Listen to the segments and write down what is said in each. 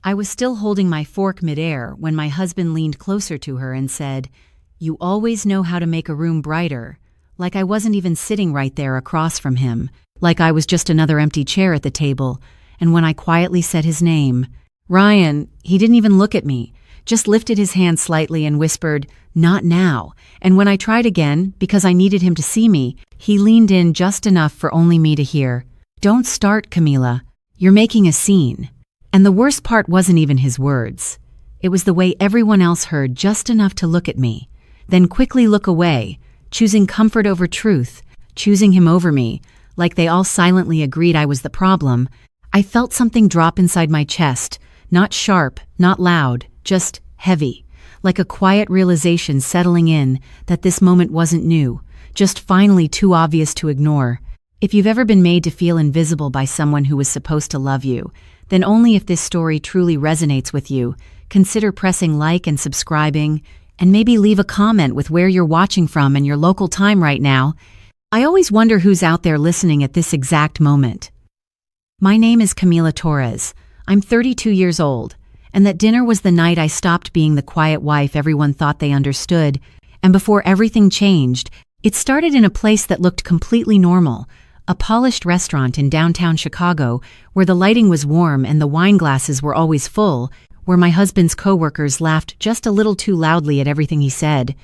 I was still holding my fork midair when my husband leaned closer to her and said, "You always know how to make a room brighter," like I wasn't even sitting right there across from him, like I was just another empty chair at the table. And when I quietly said his name, Ryan, he didn't even look at me, just lifted his hand slightly and whispered, "Not now." And when I tried again, because I needed him to see me, he leaned in just enough for only me to hear, "Don't start, Camila. You're making a scene." And the worst part wasn't even his words. It was the way everyone else heard just enough to look at me, then quickly look away, choosing comfort over truth, choosing him over me, like they all silently agreed I was the problem. I felt something drop inside my chest, not sharp, not loud, just heavy, like a quiet realization settling in that this moment wasn't new, just finally too obvious to ignore. If you've ever been made to feel invisible by someone who was supposed to love you, then only if this story truly resonates with you, consider pressing like and subscribing, and maybe leave a comment with where you're watching from and your local time right now. I always wonder who's out there listening at this exact moment. My name is Camila Torres. I'm 32 years old, and that dinner was the night I stopped being the quiet wife everyone thought they understood, and before everything changed, it started in a place that looked completely normal, a polished restaurant in downtown Chicago where the lighting was warm and the wine glasses were always full, where my husband's coworkers laughed just a little too loudly at everything he said,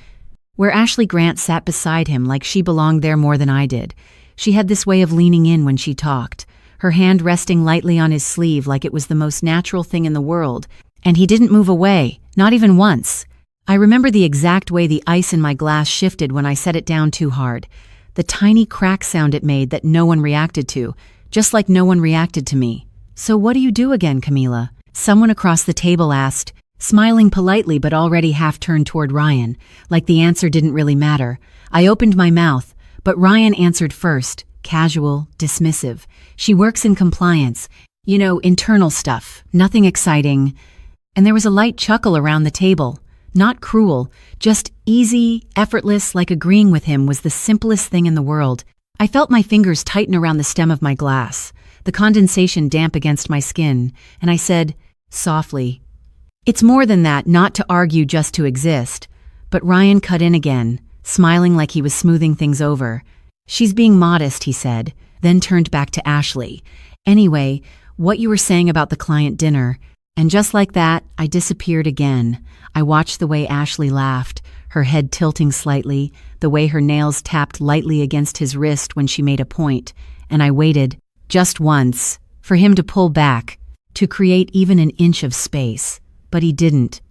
where Ashley Grant sat beside him like she belonged there more than I did. She had this way of leaning in when she talked, her hand resting lightly on his sleeve like it was the most natural thing in the world, and he didn't move away, not even once. I remember the exact way the ice in my glass shifted when I set it down too hard, the tiny crack sound it made that no one reacted to, just like no one reacted to me. "So what do you do again, Camila?" Someone across the table asked, smiling politely but already half-turned toward Ryan, like the answer didn't really matter. I opened my mouth, but Ryan answered first, casual, dismissive. "She works in compliance. You know, internal stuff. Nothing exciting." And there was a light chuckle around the table. Not cruel, just easy, effortless, like agreeing with him was the simplest thing in the world. I felt my fingers tighten around the stem of my glass, the condensation damp against my skin, and I said, softly, "It's more than that, not to argue, just to exist." But Ryan cut in again, smiling like he was smoothing things over. "She's being modest," he said, then turned back to Ashley. "Anyway, what you were saying about the client dinner." And just like that, I disappeared again. I watched the way Ashley laughed, her head tilting slightly, the way her nails tapped lightly against his wrist when she made a point, and I waited, just once, for him to pull back, to create even an inch of space. But he didn't.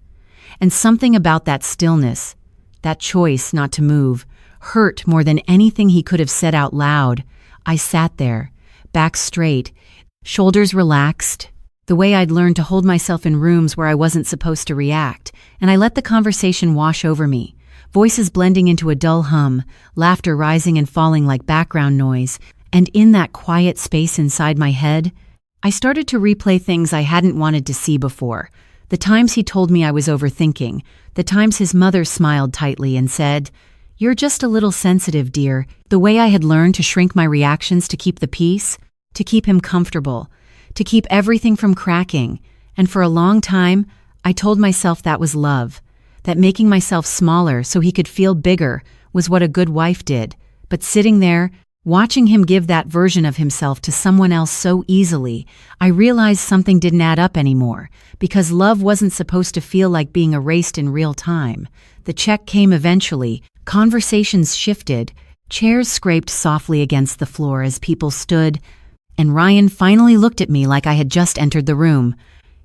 And something about that stillness, that choice not to move, hurt more than anything he could have said out loud. I sat there, back straight, shoulders relaxed, the way I'd learned to hold myself in rooms where I wasn't supposed to react, and I let the conversation wash over me, voices blending into a dull hum, laughter rising and falling like background noise, and in that quiet space inside my head, I started to replay things I hadn't wanted to see before. The times he told me I was overthinking, the times his mother smiled tightly and said, "You're just a little sensitive, dear," the way I had learned to shrink my reactions to keep the peace, to keep him comfortable, to keep everything from cracking. And for a long time, I told myself that was love, that making myself smaller so he could feel bigger was what a good wife did. But sitting there, watching him give that version of himself to someone else so easily, I realized something didn't add up anymore, because love wasn't supposed to feel like being erased in real time. The check came eventually, conversations shifted, chairs scraped softly against the floor as people stood, and Ryan finally looked at me like I had just entered the room.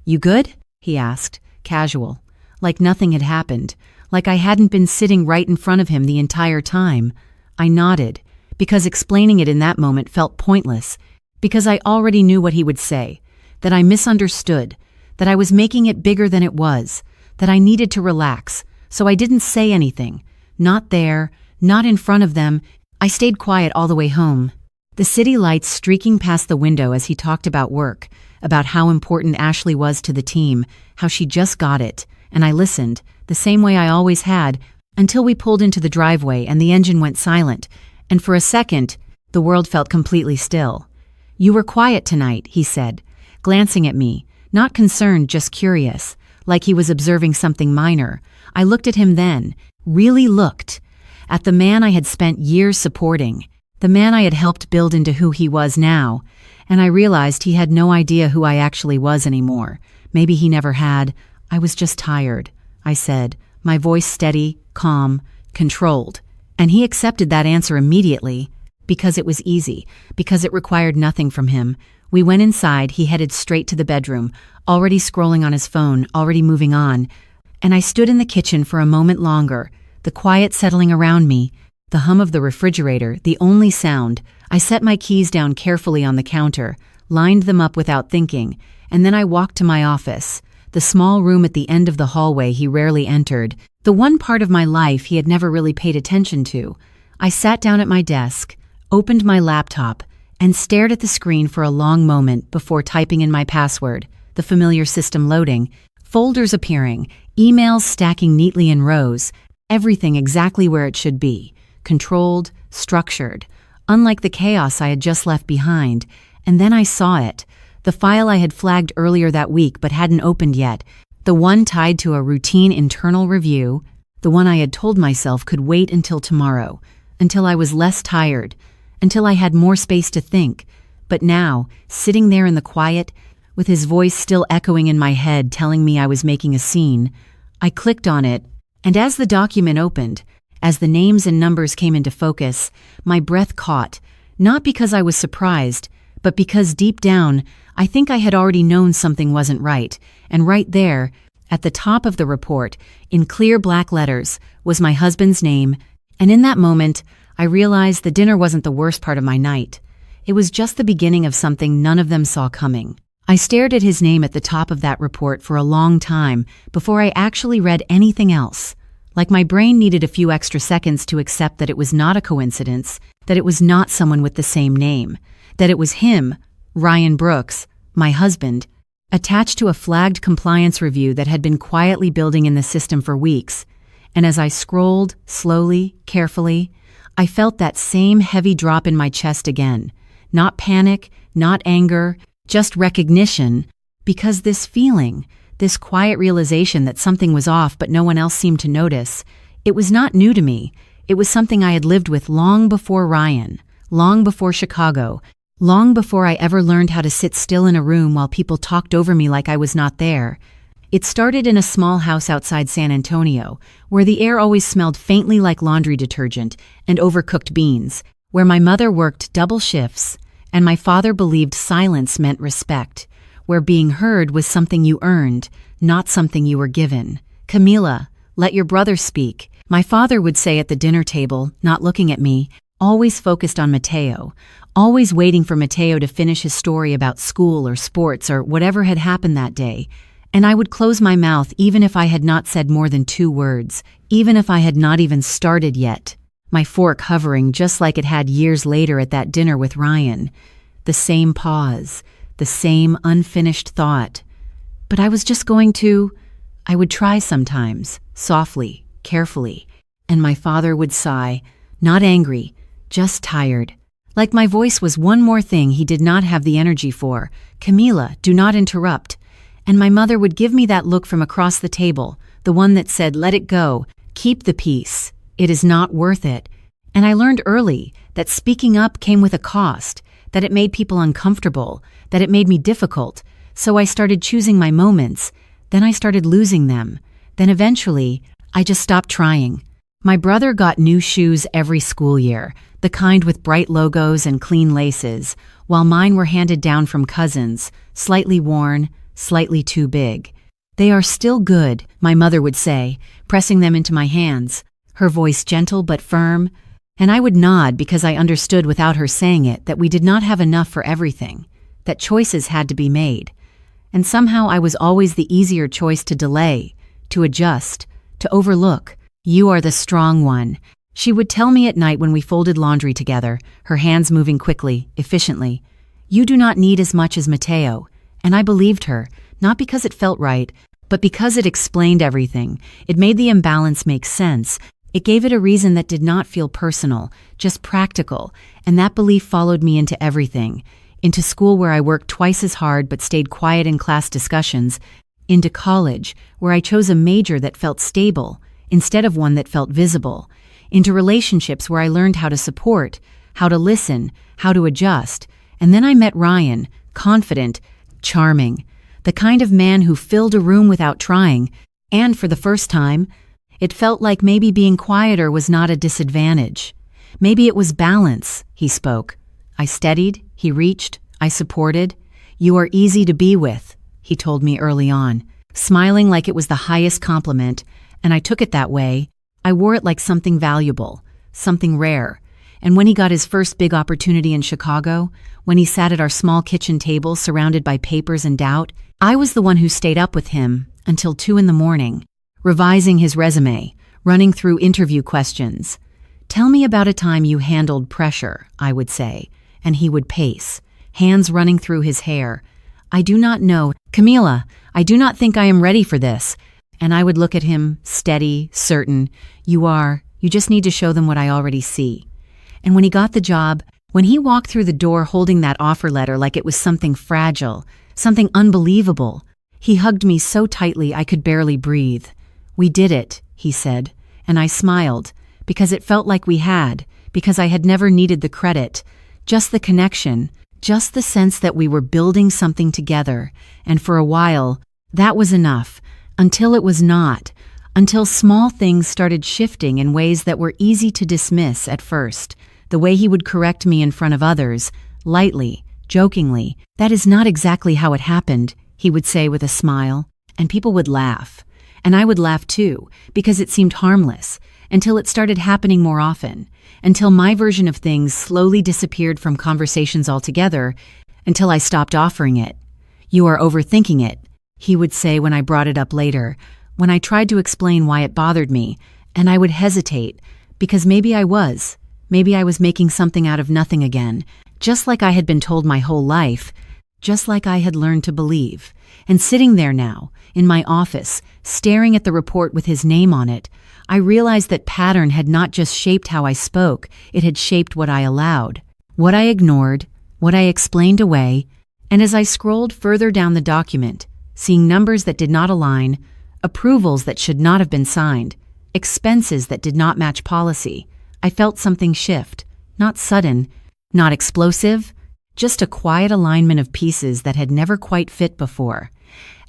"You good?" he asked, casual, like nothing had happened, like I hadn't been sitting right in front of him the entire time. I nodded, because explaining it in that moment felt pointless, because I already knew what he would say, that I misunderstood, that I was making it bigger than it was, that I needed to relax, so I didn't say anything. Not there, not in front of them. I stayed quiet all the way home. The city lights streaking past the window as he talked about work, about how important Ashley was to the team, how she just got it, and I listened, the same way I always had, until we pulled into the driveway and the engine went silent, and for a second, the world felt completely still. "You were quiet tonight," he said, glancing at me, Not concerned, just curious, like he was observing something minor. I looked at him then, really looked, at the man I had spent years supporting, the man I had helped build into who he was now, and I realized he had no idea who I actually was anymore. Maybe he never had. I was just tired, I said, my voice steady, calm, controlled. And he accepted that answer immediately, because it was easy, because it required nothing from him. We went inside, he headed straight to the bedroom, already scrolling on his phone, already moving on. And I stood in the kitchen for a moment longer, the quiet settling around me, the hum of the refrigerator, the only sound. I set my keys down carefully on the counter, lined them up without thinking, and then I walked to my office, the small room at the end of the hallway he rarely entered, the one part of my life he had never really paid attention to. I sat down at my desk, opened my laptop, and stared at the screen for a long moment before typing in my password, the familiar system loading, folders appearing, emails stacking neatly in rows, everything exactly where it should be, controlled, structured, unlike the chaos I had just left behind. And then I saw it, the file I had flagged earlier that week but hadn't opened yet, the one tied to a routine internal review, the one I had told myself could wait until tomorrow, until I was less tired, until I had more space to think. But now, sitting there in the quiet, with his voice still echoing in my head telling me I was making a scene, I clicked on it, and as the document opened, as the names and numbers came into focus, my breath caught, not because I was surprised, but because deep down, I think I had already known something wasn't right, and right there, at the top of the report, in clear black letters, was my husband's name, and in that moment, I realized the dinner wasn't the worst part of my night. It was just the beginning of something none of them saw coming. I stared at his name at the top of that report for a long time before I actually read anything else. Like my brain needed a few extra seconds to accept that it was not a coincidence, that it was not someone with the same name, that it was him, Ryan Brooks, my husband, attached to a flagged compliance review that had been quietly building in the system for weeks. And as I scrolled, slowly, carefully, I felt that same heavy drop in my chest again. Not panic, not anger, just recognition, because this feeling, this quiet realization that something was off but no one else seemed to notice, it was not new to me. It was something I had lived with long before Ryan, long before Chicago, long before I ever learned how to sit still in a room while people talked over me like I was not there. It started in a small house outside San Antonio, where the air always smelled faintly like laundry detergent and overcooked beans, where my mother worked double shifts, and my father believed silence meant respect, where being heard was something you earned, not something you were given. "Camila, let your brother speak," my father would say at the dinner table, not looking at me, always focused on Mateo, always waiting for Mateo to finish his story about school or sports or whatever had happened that day. And I would close my mouth even if I had not said more than 2 words, even if I had not even started yet, my fork hovering just like it had years later at that dinner with Ryan. The same pause, the same unfinished thought. But I was just I would try sometimes, softly, carefully, and my father would sigh, not angry, just tired. Like my voice was one more thing he did not have the energy for. "Camila, do not interrupt." And my mother would give me that look from across the table, the one that said, "Let it go, keep the peace, it is not worth it." And I learned early that speaking up came with a cost, that it made people uncomfortable, that it made me difficult. So I started choosing my moments, then I started losing them. Then eventually, I just stopped trying. My brother got new shoes every school year, the kind with bright logos and clean laces, while mine were handed down from cousins, slightly worn, slightly too big. "They are still good," my mother would say, pressing them into my hands, her voice gentle but firm, and I would nod because I understood without her saying it that we did not have enough for everything, that choices had to be made. And somehow I was always the easier choice to delay, to adjust, to overlook. "You are the strong one," she would tell me at night when we folded laundry together, her hands moving quickly, efficiently. "You do not need as much as Mateo." And I believed her, not because it felt right, but because it explained everything. It made the imbalance make sense. It gave it a reason that did not feel personal, just practical, and that belief followed me into everything. into school where I worked twice as hard but stayed quiet in class discussions, into college where I chose a major that felt stable instead of one that felt visible, into relationships where I learned how to support, how to listen, how to adjust, and then I met Ryan, confident, charming, the kind of man who filled a room without trying, and for the first time, it felt like maybe being quieter was not a disadvantage. Maybe it was balance, he spoke. I steadied, he reached, I supported. You are easy to be with, he told me early on, smiling like it was the highest compliment, and I took it that way. I wore it like something valuable, something rare. And when he got his first big opportunity in Chicago, when he sat at our small kitchen table surrounded by papers and doubt, I was the one who stayed up with him until 2 a.m, revising his resume, running through interview questions. Tell me about a time you handled pressure, I would say, and he would pace, hands running through his hair. I do not know, Camila, I do not think I am ready for this. And I would look at him, steady, certain. You just need to show them what I already see. And when he got the job, when he walked through the door holding that offer letter like it was something fragile, something unbelievable, he hugged me so tightly I could barely breathe. We did it, he said, and I smiled, because it felt like we had, because I had never needed the credit, just the connection, just the sense that we were building something together, and for a while, that was enough, until it was not, until small things started shifting in ways that were easy to dismiss at first, the way he would correct me in front of others, lightly, jokingly. That is not exactly how it happened, he would say with a smile, and people would laugh. And I would laugh too, because it seemed harmless, until it started happening more often, until my version of things slowly disappeared from conversations altogether, until I stopped offering it. You are overthinking it, he would say when I brought it up later, when I tried to explain why it bothered me, and I would hesitate, because maybe I was making something out of nothing again, just like I had been told my whole life, just like I had learned to believe. And sitting there now, in my office, staring at the report with his name on it, I realized that pattern had not just shaped how I spoke, it had shaped what I allowed, what I ignored, what I explained away, and as I scrolled further down the document, seeing numbers that did not align, approvals that should not have been signed, expenses that did not match policy, I felt something shift, not sudden, not explosive, just a quiet alignment of pieces that had never quite fit before.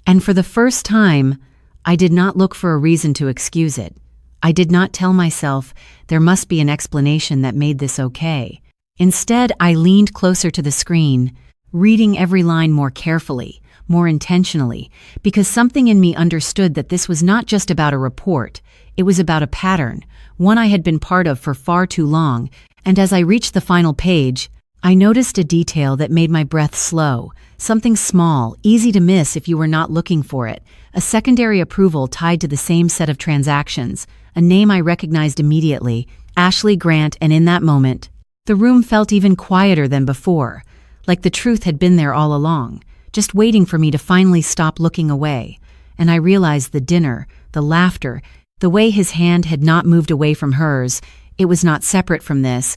And for the first time, I did not look for a reason to excuse it. I did not tell myself there must be an explanation that made this okay. Instead, I leaned closer to the screen, reading every line more carefully, more intentionally, because something in me understood that this was not just about a report, it was about a pattern, one I had been part of for far too long, and as I reached the final page, I noticed a detail that made my breath slow, something small, easy to miss if you were not looking for it, a secondary approval tied to the same set of transactions, a name I recognized immediately, Ashley Grant, and in that moment, the room felt even quieter than before, like the truth had been there all along, just waiting for me to finally stop looking away, and I realized the dinner, the laughter, the way his hand had not moved away from hers, it was not separate from this.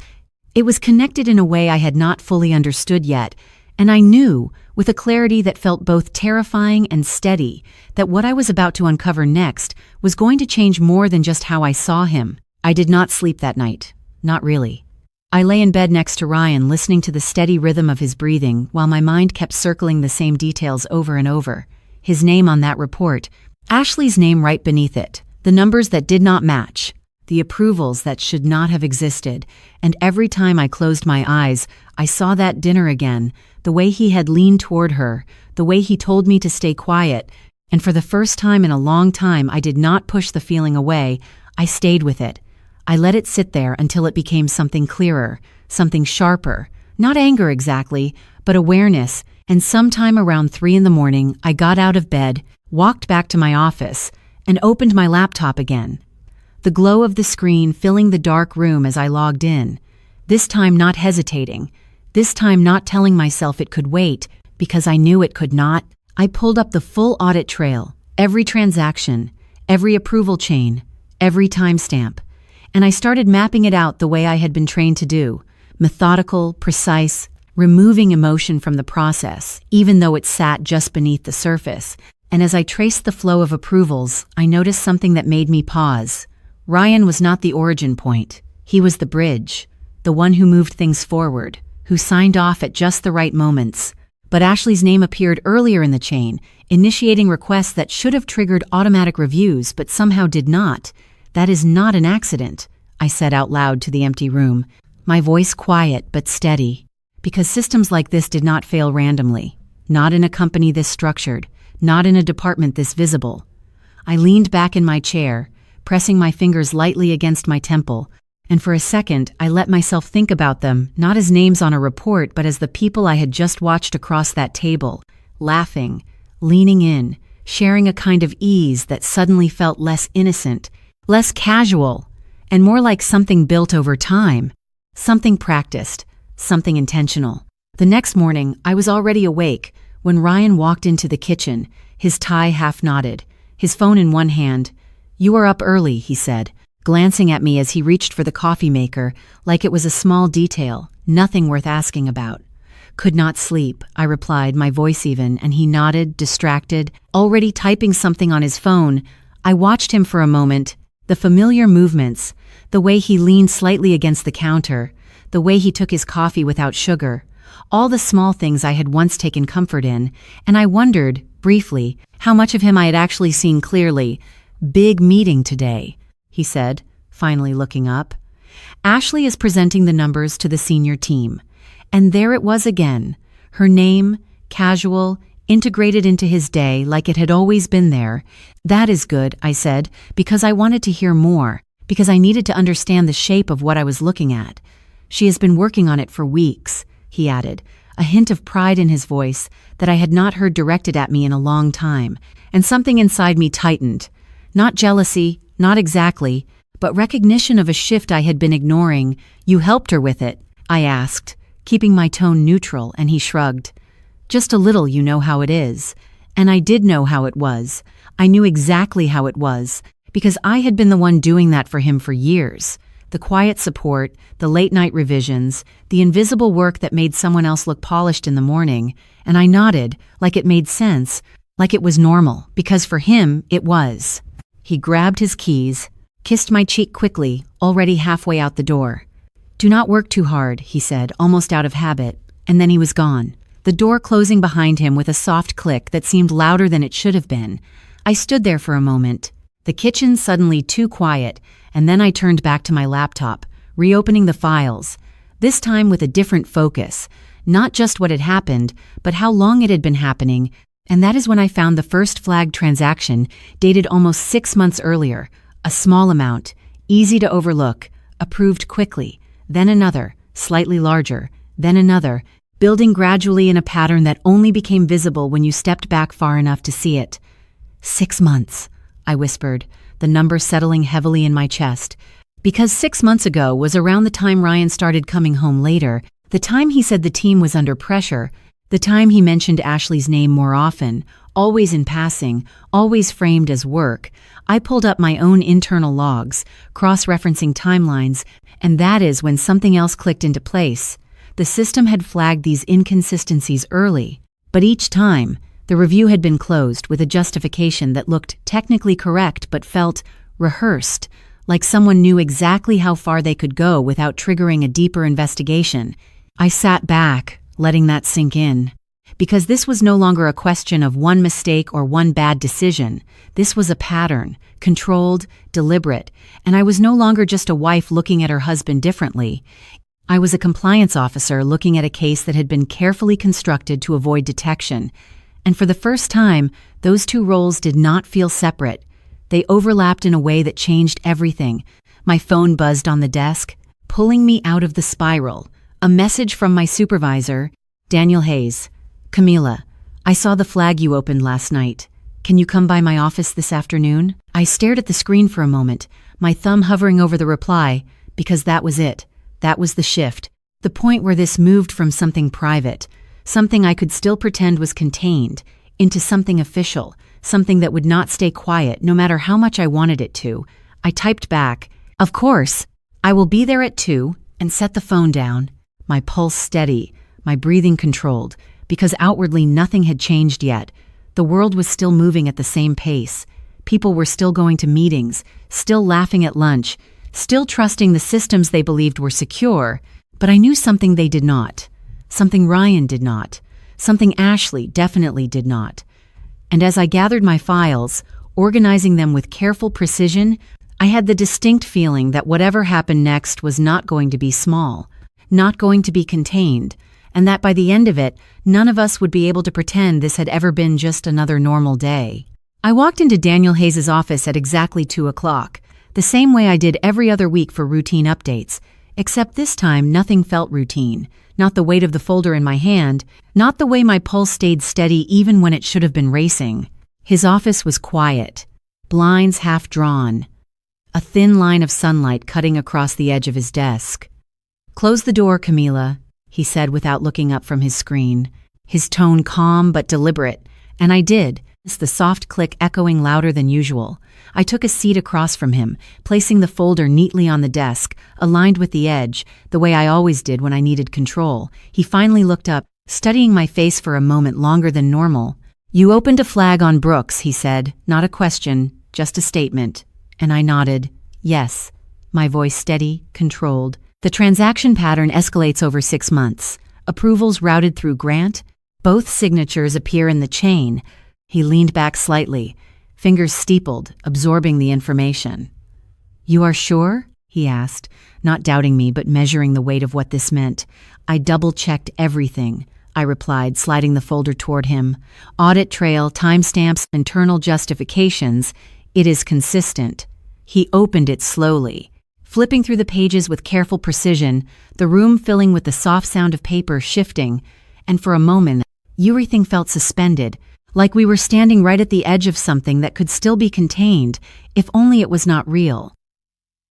It was connected in a way I had not fully understood yet, and I knew, with a clarity that felt both terrifying and steady, that what I was about to uncover next was going to change more than just how I saw him. I did not sleep that night. Not really. I lay in bed next to Ryan, listening to the steady rhythm of his breathing, while my mind kept circling the same details over and over. His name on that report, Ashley's name right beneath it, the numbers that did not match, the approvals that should not have existed, and every time I closed my eyes, I saw that dinner again, the way he had leaned toward her, the way he told me to stay quiet, and for the first time in a long time I did not push the feeling away, I stayed with it. I let it sit there until it became something clearer, something sharper, not anger exactly, but awareness, and sometime around 3 a.m, I got out of bed, walked back to my office, and opened my laptop again. The glow of the screen filling the dark room as I logged in, this time not hesitating, this time not telling myself it could wait, because I knew it could not. I pulled up the full audit trail, every transaction, every approval chain, every timestamp, and I started mapping it out the way I had been trained to do, methodical, precise, removing emotion from the process, even though it sat just beneath the surface. And as I traced the flow of approvals, I noticed something that made me pause. Ryan was not the origin point. He was the bridge, the one who moved things forward, who signed off at just the right moments. But Ashley's name appeared earlier in the chain, initiating requests that should have triggered automatic reviews but somehow did not. That is not an accident, I said out loud to the empty room, my voice quiet but steady. Because systems like this did not fail randomly. Not in a company this structured, not in a department this visible. I leaned back in my chair, pressing my fingers lightly against my temple, and for a second I let myself think about them, not as names on a report but as the people I had just watched across that table, laughing, leaning in, sharing a kind of ease that suddenly felt less innocent, less casual, and more like something built over time, something practiced, something intentional. The next morning, I was already awake when Ryan walked into the kitchen, his tie half knotted, his phone in one hand. "You are up early," he said, glancing at me as he reached for the coffee maker, like it was a small detail, nothing worth asking about. "Could not sleep," I replied, my voice even, and he nodded, distracted, already typing something on his phone. I watched him for a moment, the familiar movements, the way he leaned slightly against the counter, the way he took his coffee without sugar, all the small things I had once taken comfort in, and I wondered, briefly, how much of him I had actually seen clearly. "Big meeting today," he said, finally looking up. "Ashley is presenting the numbers to the senior team." And there it was again, her name, casual, integrated into his day like it had always been there. "That is good," I said, because I wanted to hear more, because I needed to understand the shape of what I was looking at. "She has been working on it for weeks," he added, a hint of pride in his voice that I had not heard directed at me in a long time, and something inside me tightened. Not jealousy, not exactly, but recognition of a shift I had been ignoring. "You helped her with it?" I asked, keeping my tone neutral, and he shrugged. "Just a little, you know how it is." And I did know how it was. I knew exactly how it was, because I had been the one doing that for him for years. The quiet support, the late-night revisions, the invisible work that made someone else look polished in the morning, and I nodded, like it made sense, like it was normal, because for him, it was. He grabbed his keys, kissed my cheek quickly, already halfway out the door. "Do not work too hard," he said, almost out of habit, and then he was gone, the door closing behind him with a soft click that seemed louder than it should have been. I stood there for a moment, the kitchen suddenly too quiet, and then I turned back to my laptop, reopening the files, this time with a different focus, not just what had happened, but how long it had been happening, and that is when I found the first flagged transaction, dated almost 6 months earlier, a small amount, easy to overlook, approved quickly, then another, slightly larger, then another, building gradually in a pattern that only became visible when you stepped back far enough to see it. 6 months, I whispered, the number settling heavily in my chest. Because 6 months ago was around the time Ryan started coming home later, the time he said the team was under pressure, the time he mentioned Ashley's name more often, always in passing, always framed as work. I pulled up my own internal logs, cross-referencing timelines, and that is when something else clicked into place. The system had flagged these inconsistencies early, but each time, the review had been closed with a justification that looked technically correct but felt rehearsed, like someone knew exactly how far they could go without triggering a deeper investigation. I sat back, letting that sink in. Because this was no longer a question of one mistake or one bad decision. This was a pattern, controlled, deliberate, and I was no longer just a wife looking at her husband differently. I was a compliance officer looking at a case that had been carefully constructed to avoid detection. And for the first time, those two roles did not feel separate. They overlapped in a way that changed everything. My phone buzzed on the desk, pulling me out of the spiral. A message from my supervisor, Daniel Hayes. "Camila, I saw the flag you opened last night. Can you come by my office this afternoon?" I stared at the screen for a moment, my thumb hovering over the reply, because that was it. That was the shift. The point where this moved from something private, something I could still pretend was contained, into something official, something that would not stay quiet no matter how much I wanted it to. I typed back, "Of course, I will be there at 2, and set the phone down, my pulse steady, my breathing controlled, because outwardly nothing had changed yet. The world was still moving at the same pace. People were still going to meetings, still laughing at lunch, still trusting the systems they believed were secure, but I knew something they did not. Something Ryan did not. Something Ashley definitely did not. And as I gathered my files, organizing them with careful precision, I had the distinct feeling that whatever happened next was not going to be small, not going to be contained, and that by the end of it, none of us would be able to pretend this had ever been just another normal day. I walked into Daniel Hayes' office at exactly 2 o'clock, the same way I did every other week for routine updates, except this time nothing felt routine, not the weight of the folder in my hand, not the way my pulse stayed steady even when it should have been racing. His office was quiet, blinds half drawn, a thin line of sunlight cutting across the edge of his desk. "Close the door, Camila," he said without looking up from his screen, his tone calm but deliberate, and I did, the soft click echoing louder than usual. I took a seat across from him, placing the folder neatly on the desk, aligned with the edge, the way I always did when I needed control. He finally looked up, studying my face for a moment longer than normal. "You opened a flag on Brooks," he said, not a question, just a statement. And I nodded, yes, my voice steady, controlled. "The transaction pattern escalates over 6 months. Approvals routed through Grant. Both signatures appear in the chain." He leaned back slightly, fingers steepled, absorbing the information. "You are sure?" he asked, not doubting me but measuring the weight of what this meant. "I double-checked everything," I replied, sliding the folder toward him. "Audit trail, timestamps, internal justifications. It is consistent." He opened it slowly, flipping through the pages with careful precision, the room filling with the soft sound of paper shifting, and for a moment, everything felt suspended, like we were standing right at the edge of something that could still be contained, if only it was not real.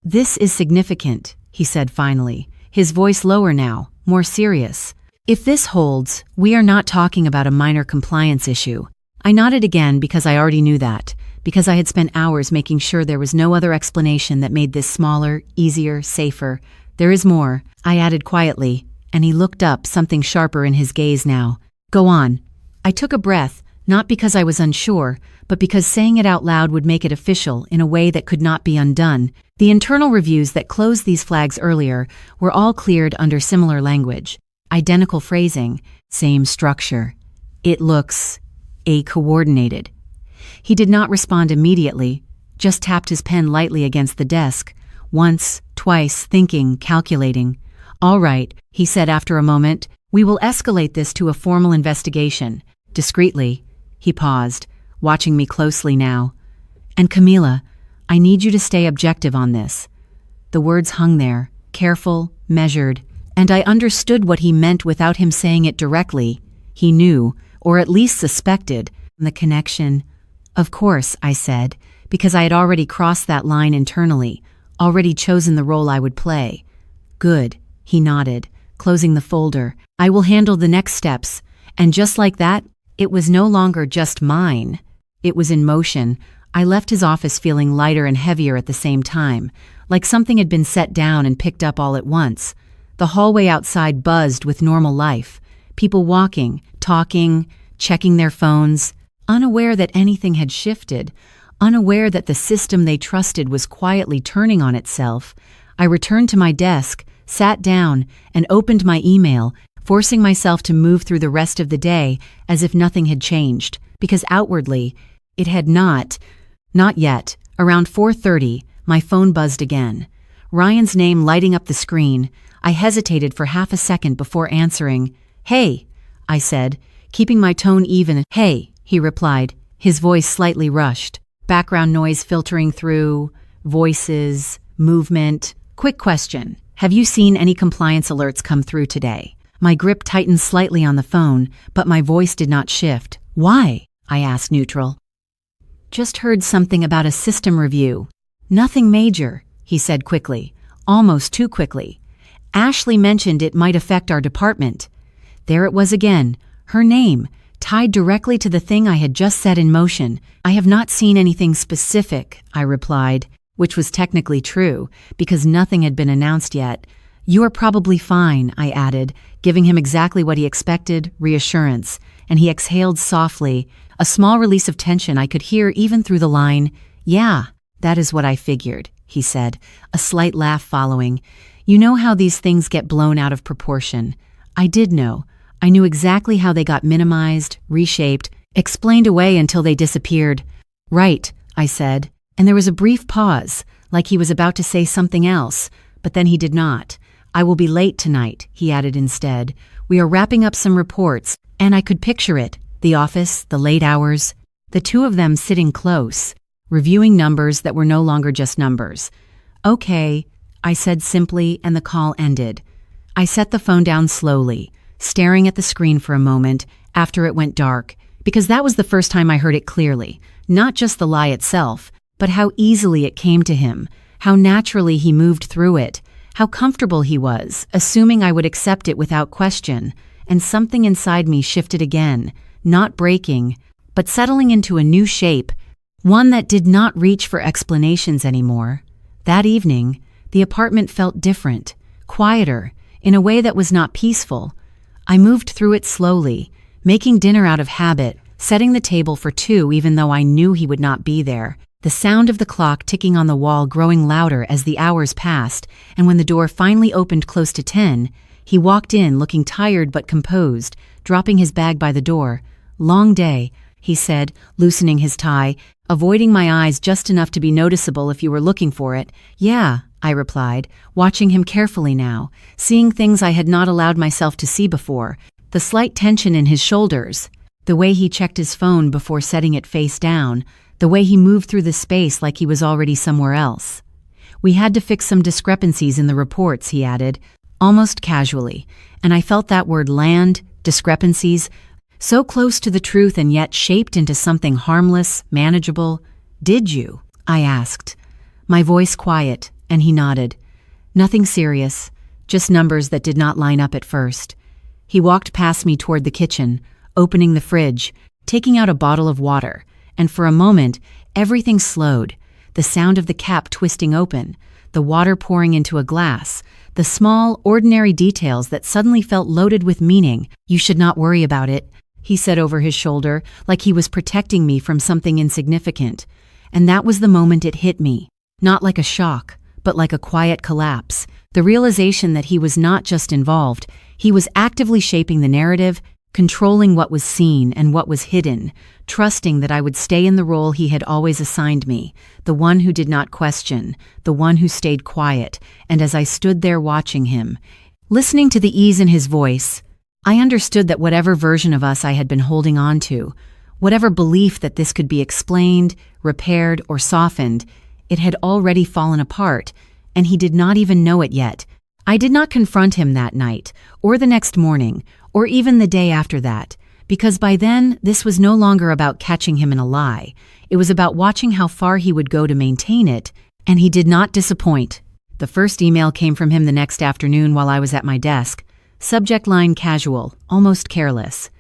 "This is significant," he said finally, his voice lower now, more serious. "If this holds, we are not talking about a minor compliance issue." I nodded again because I already knew that, because I had spent hours making sure there was no other explanation that made this smaller, easier, safer. "There is more," I added quietly, and he looked up, something sharper in his gaze now. "Go on." I took a breath, not because I was unsure, but because saying it out loud would make it official in a way that could not be undone. The internal reviews that closed these flags earlier were all cleared under similar language, identical phrasing, same structure. "It looks coordinated." He did not respond immediately, just tapped his pen lightly against the desk, once, twice, thinking, calculating. "All right," he said after a moment, "we will escalate this to a formal investigation." Discreetly, he paused, watching me closely now. "And Camila, I need you to stay objective on this." The words hung there, careful, measured, and I understood what he meant without him saying it directly. He knew, or at least suspected, the connection. "Of course," I said, because I had already crossed that line internally, already chosen the role I would play. "Good," he nodded, closing the folder. "I will handle the next steps." And just like that, it was no longer just mine. It was in motion. I left his office feeling lighter and heavier at the same time, like something had been set down and picked up all at once. The hallway outside buzzed with normal life. People walking, talking, checking their phones, unaware that anything had shifted, unaware that the system they trusted was quietly turning on itself. I returned to my desk, sat down, and opened my email, forcing myself to move through the rest of the day as if nothing had changed, because outwardly, it had not yet. Around 4:30, my phone buzzed again. Ryan's name lighting up the screen. I hesitated for half a second before answering. "Hey," I said, keeping my tone even. "Hey," he replied, his voice slightly rushed. Background noise filtering through, voices, movement. "Quick question. Have you seen any compliance alerts come through today?" My grip tightened slightly on the phone, but my voice did not shift. "Why?" I asked neutral. "Just heard something about a system review." "Nothing major," he said quickly, almost too quickly. "Ashley mentioned it might affect our department." There it was again, her name, tied directly to the thing I had just set in motion. "I have not seen anything specific," I replied, which was technically true, because nothing had been announced yet. You are probably fine, I added, giving him exactly what he expected, reassurance, and he exhaled softly, a small release of tension I could hear even through the line. Yeah, that is what I figured, he said, a slight laugh following. You know how these things get blown out of proportion. I did know. I knew exactly how they got minimized, reshaped, explained away until they disappeared. Right, I said, and there was a brief pause, like he was about to say something else, but then he did not. I will be late tonight, he added instead. We are wrapping up some reports, and I could picture it, the office, the late hours, the two of them sitting close, reviewing numbers that were no longer just numbers. Okay, I said simply, and the call ended. I set the phone down slowly, staring at the screen for a moment after it went dark, because that was the first time I heard it clearly, not just the lie itself, but how easily it came to him, how naturally he moved through it, how comfortable he was, assuming I would accept it without question, and something inside me shifted again, not breaking, but settling into a new shape, one that did not reach for explanations anymore. That evening, the apartment felt different, quieter, in a way that was not peaceful. I moved through it slowly, making dinner out of habit, setting the table for two even though I knew he would not be there, the sound of the clock ticking on the wall growing louder as the hours passed, and when the door finally opened close to 10, he walked in looking tired but composed, dropping his bag by the door. Long day, he said, loosening his tie, avoiding my eyes just enough to be noticeable if you were looking for it. Yeah, I replied, watching him carefully now, seeing things I had not allowed myself to see before, the slight tension in his shoulders, the way he checked his phone before setting it face down, the way he moved through the space like he was already somewhere else. We had to fix some discrepancies in the reports, he added, almost casually, and I felt that word land, discrepancies, so close to the truth and yet shaped into something harmless, manageable. Did you? I asked, my voice quiet, and he nodded. Nothing serious, just numbers that did not line up at first. He walked past me toward the kitchen, opening the fridge, taking out a bottle of water, and for a moment, everything slowed, the sound of the cap twisting open, the water pouring into a glass, the small, ordinary details that suddenly felt loaded with meaning. You should not worry about it, he said over his shoulder, like he was protecting me from something insignificant. And that was the moment it hit me, not like a shock, but like a quiet collapse, the realization that he was not just involved, he was actively shaping the narrative, controlling what was seen and what was hidden, trusting that I would stay in the role he had always assigned me, the one who did not question, the one who stayed quiet. And as I stood there watching him, listening to the ease in his voice, I understood that whatever version of us I had been holding on to, whatever belief that this could be explained, repaired, or softened, it had already fallen apart, and he did not even know it yet. I did not confront him that night, or the next morning, or even the day after that, because by then, this was no longer about catching him in a lie. It was about watching how far he would go to maintain it, and he did not disappoint. The first email came from him the next afternoon while I was at my desk. Subject line casual, almost careless.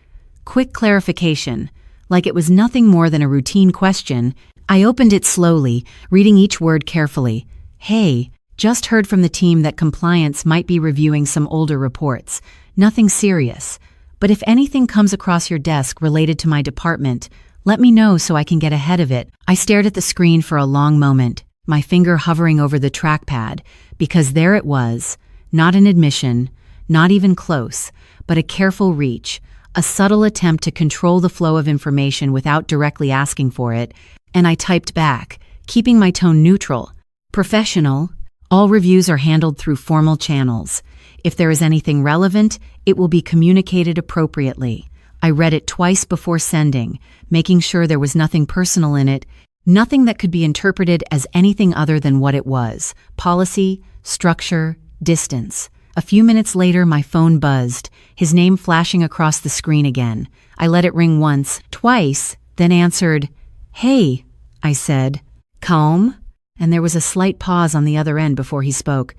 Quick clarification, like it was nothing more than a routine question. I opened it slowly, reading each word carefully. Hey, just heard from the team that compliance might be reviewing some older reports. Nothing serious. But if anything comes across your desk related to my department, let me know so I can get ahead of it. I stared at the screen for a long moment, my finger hovering over the trackpad, because there it was, not an admission, not even close, but a careful reach, a subtle attempt to control the flow of information without directly asking for it, and I typed back, keeping my tone neutral. Professional. All reviews are handled through formal channels. If there is anything relevant, it will be communicated appropriately. I read it twice before sending, making sure there was nothing personal in it, nothing that could be interpreted as anything other than what it was: policy, structure, distance. A few minutes later, my phone buzzed, his name flashing across the screen again. I let it ring once, twice, then answered. Hey, I said. Calm? And there was a slight pause on the other end before he spoke.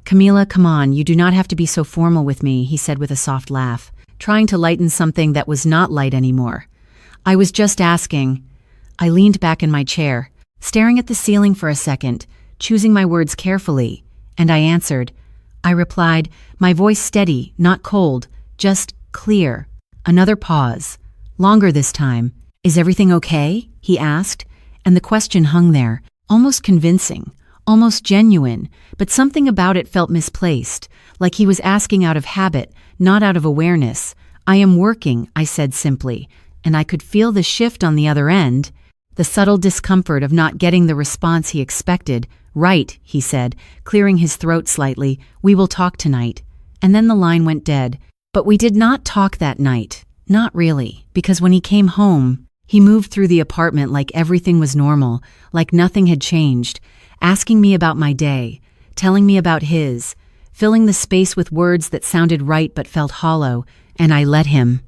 Camila, come on, you do not have to be so formal with me, he said with a soft laugh, trying to lighten something that was not light anymore. I was just asking. I leaned back in my chair, staring at the ceiling for a second, choosing my words carefully, and I answered, I replied, my voice steady, not cold, just clear. Another pause. Longer this time. Is everything okay? He asked, and the question hung there, almost convincing, almost genuine, but something about it felt misplaced, like he was asking out of habit, not out of awareness. I am working, I said simply, and I could feel the shift on the other end, the subtle discomfort of not getting the response he expected. Right, he said, clearing his throat slightly, we will talk tonight. And then the line went dead. But we did not talk that night. Not really, because when he came home, he moved through the apartment like everything was normal, like nothing had changed, asking me about my day, telling me about his, filling the space with words that sounded right but felt hollow, and I let him.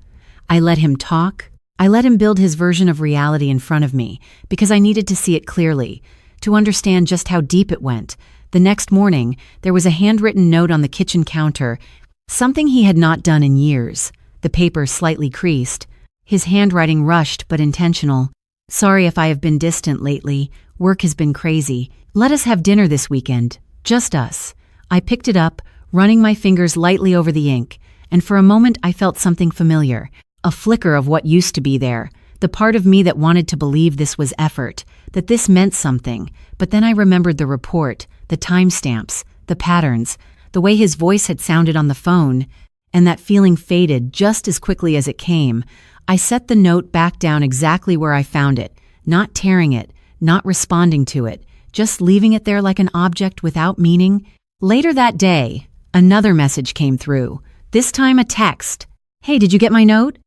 I let him talk. I let him build his version of reality in front of me, because I needed to see it clearly, to understand just how deep it went. The next morning, there was a handwritten note on the kitchen counter, something he had not done in years, the paper slightly creased, his handwriting rushed but intentional. Sorry if I have been distant lately, work has been crazy. Let us have dinner this weekend, just us. I picked it up, running my fingers lightly over the ink, and for a moment I felt something familiar, a flicker of what used to be there, the part of me that wanted to believe this was effort, that this meant something. But then I remembered the report, the timestamps, the patterns, the way his voice had sounded on the phone, and that feeling faded just as quickly as it came. I set the note back down exactly where I found it, not tearing it, not responding to it, just leaving it there like an object without meaning. Later that day, another message came through, this time a text. Hey, did you get my note?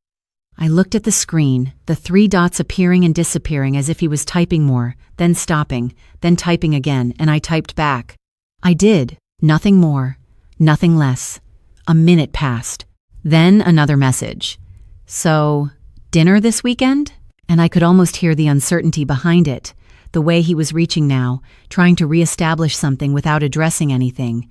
I looked at the screen, the 3 dots appearing and disappearing as if he was typing more, then stopping, then typing again, and I typed back. I did. Nothing more, nothing less. A minute passed. Then another message. So, dinner this weekend? And I could almost hear the uncertainty behind it, the way he was reaching now, trying to reestablish something without addressing anything.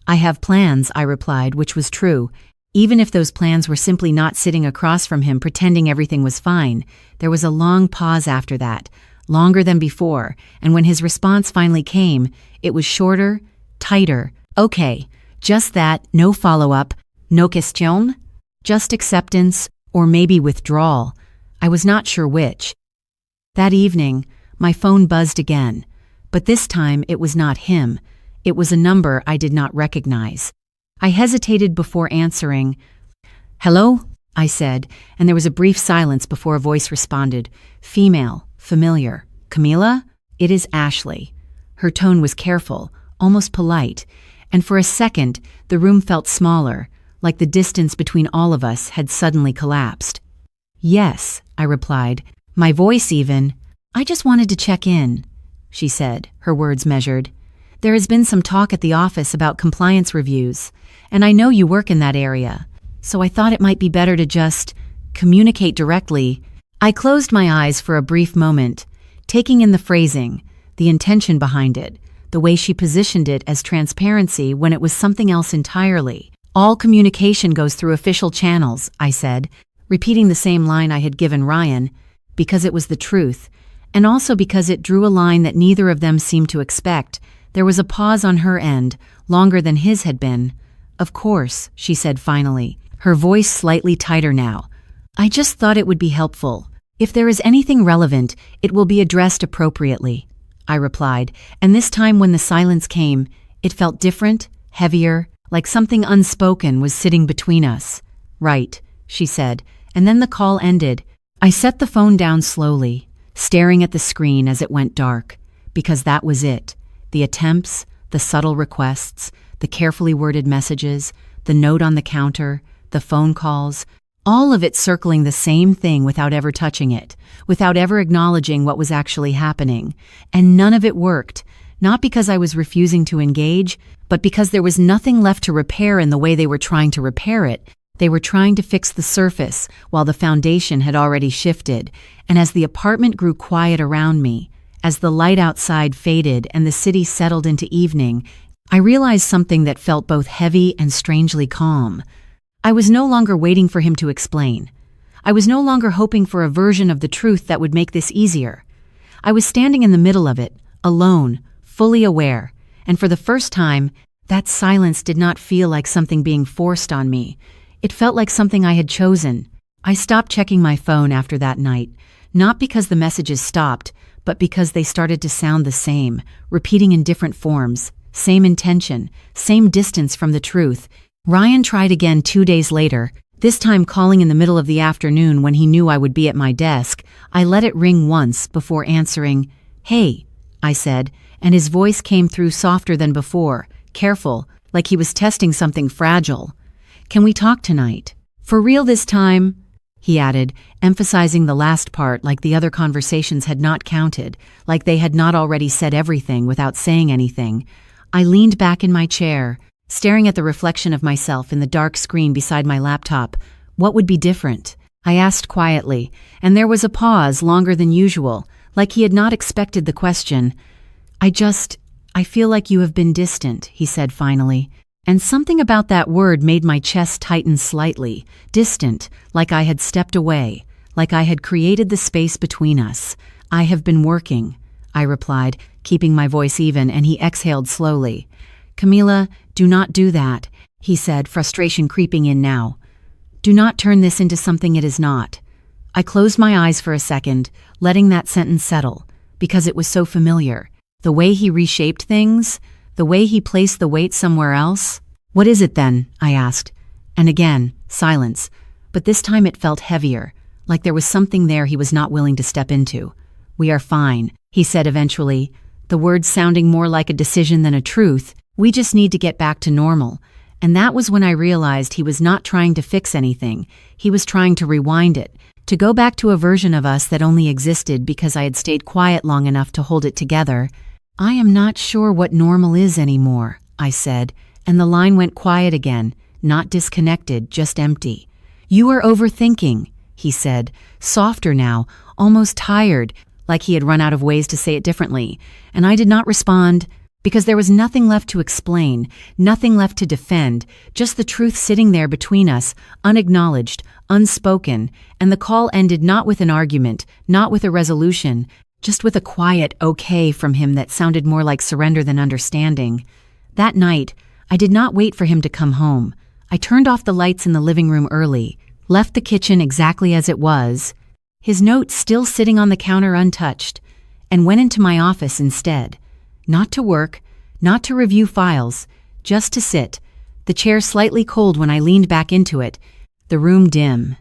I have plans, I replied, which was true. Even if those plans were simply not sitting across from him pretending everything was fine, there was a long pause after that, longer than before, and when his response finally came, it was shorter, tighter. Okay, just that, no follow-up, no question, just acceptance, or maybe withdrawal. I was not sure which. That evening, my phone buzzed again, but this time it was not him. It was a number I did not recognize. I hesitated before answering. Hello? I said, and there was a brief silence before a voice responded. Female, familiar. Camila? It is Ashley. Her tone was careful, almost polite, and for a second the room felt smaller, like the distance between all of us had suddenly collapsed. Yes, I replied, my voice even. I just wanted to check in, she said, her words measured. There has been some talk at the office about compliance reviews, and I know you work in that area, so I thought it might be better to just communicate directly. I closed my eyes for a brief moment, taking in the phrasing, the intention behind it, the way she positioned it as transparency when it was something else entirely. All communication goes through official channels, I said, repeating the same line I had given Ryan, because it was the truth, and also because it drew a line that neither of them seemed to expect. There was a pause on her end, longer than his had been. Of course, she said finally, her voice slightly tighter now. I just thought it would be helpful. If there is anything relevant, it will be addressed appropriately, I replied, and this time when the silence came, it felt different, heavier, like something unspoken was sitting between us. Right, she said, and then the call ended. I set the phone down slowly, staring at the screen as it went dark, because that was it. The attempts, the subtle requests, the carefully worded messages, the note on the counter, the phone calls, all of it circling the same thing without ever touching it, without ever acknowledging what was actually happening. And none of it worked, not because I was refusing to engage, but because there was nothing left to repair in the way they were trying to repair it. They were trying to fix the surface while the foundation had already shifted. And as the apartment grew quiet around me, as the light outside faded and the city settled into evening, I realized something that felt both heavy and strangely calm. I was no longer waiting for him to explain. I was no longer hoping for a version of the truth that would make this easier. I was standing in the middle of it, alone, fully aware, and for the first time, That silence did not feel like something being forced on me. It felt like something I had chosen. I stopped checking my phone after that night, not because the messages stopped, but because they started to sound the same, repeating in different forms, same intention, same distance from the truth. Ryan tried again 2 days later, this time calling in the middle of the afternoon when he knew I would be at my desk. I let it ring once before answering. "Hey," I said, and his voice came through softer than before, careful, like he was testing something fragile. "Can we talk tonight? For real this time?" he added, emphasizing the last part like the other conversations had not counted, like they had not already said everything without saying anything. I leaned back in my chair, staring at the reflection of myself in the dark screen beside my laptop. What would be different? I asked quietly, and there was a pause longer than usual, like he had not expected the question. I feel like you have been distant," he said finally. And something about that word made my chest tighten slightly. Distant, like I had stepped away, like I had created the space between us. "I have been working," I replied, keeping my voice even, and he exhaled slowly. "Camila, do not do that," he said, frustration creeping in now. "Do not turn this into something it is not." I closed my eyes for a second, letting that sentence settle, because it was so familiar. The way he reshaped things, the way he placed the weight somewhere else. "What is it then?" I asked. And again, silence. But this time it felt heavier, like there was something there he was not willing to step into. "We are fine," he said eventually, the words sounding more like a decision than a truth. "We just need to get back to normal." And that was when I realized he was not trying to fix anything. He was trying to rewind it, to go back to a version of us that only existed because I had stayed quiet long enough to hold it together. "I am not sure what normal is anymore," I said, and the line went quiet again, not disconnected, just empty. "You are overthinking," he said, softer now, almost tired, like he had run out of ways to say it differently. And I did not respond, because there was nothing left to explain, nothing left to defend, just the truth sitting there between us, unacknowledged, unspoken, and the call ended not with an argument, not with a resolution, just with a quiet okay from him that sounded more like surrender than understanding. That night, I did not wait for him to come home. I turned off the lights in the living room early, left the kitchen exactly as it was, his note still sitting on the counter untouched, and went into my office instead. Not to work, not to review files, just to sit, the chair slightly cold when I leaned back into it, the room dim,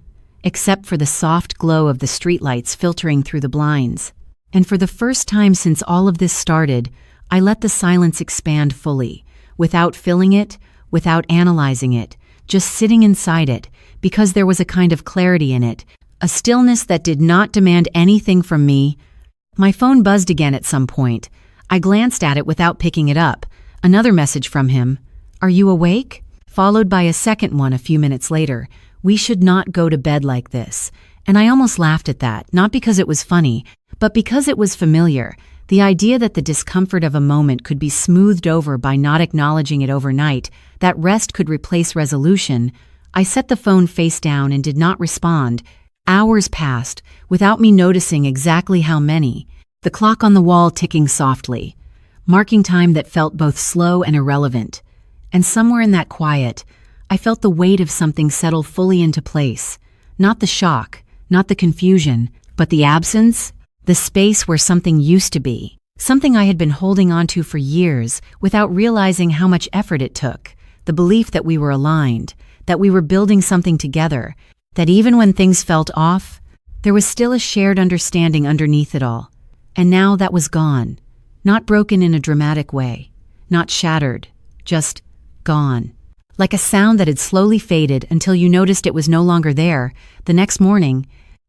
except for the soft glow of the streetlights filtering through the blinds. And for the first time since all of this started, I let the silence expand fully, without filling it, without analyzing it, just sitting inside it, because there was a kind of clarity in it, a stillness that did not demand anything from me. My phone buzzed again at some point. I glanced at it without picking it up. Another message from him. "Are you awake?" Followed by a second one a few minutes later. "We should not go to bed like this." And I almost laughed at that, not because it was funny, but because it was familiar. The idea that the discomfort of a moment could be smoothed over by not acknowledging it overnight, that rest could replace resolution. I set the phone face down and did not respond. Hours passed, without me noticing exactly how many. The clock on the wall ticking softly, marking time that felt both slow and irrelevant. And somewhere in that quiet, I felt the weight of something settle fully into place. Not the shock, not the confusion, but the absence, the space where something used to be, something I had been holding onto for years without realizing how much effort it took, the belief that we were aligned, that we were building something together, that even when things felt off, there was still a shared understanding underneath it all. And now that was gone, not broken in a dramatic way, not shattered, just gone. Like a sound that had slowly faded until you noticed it was no longer there. The next morning,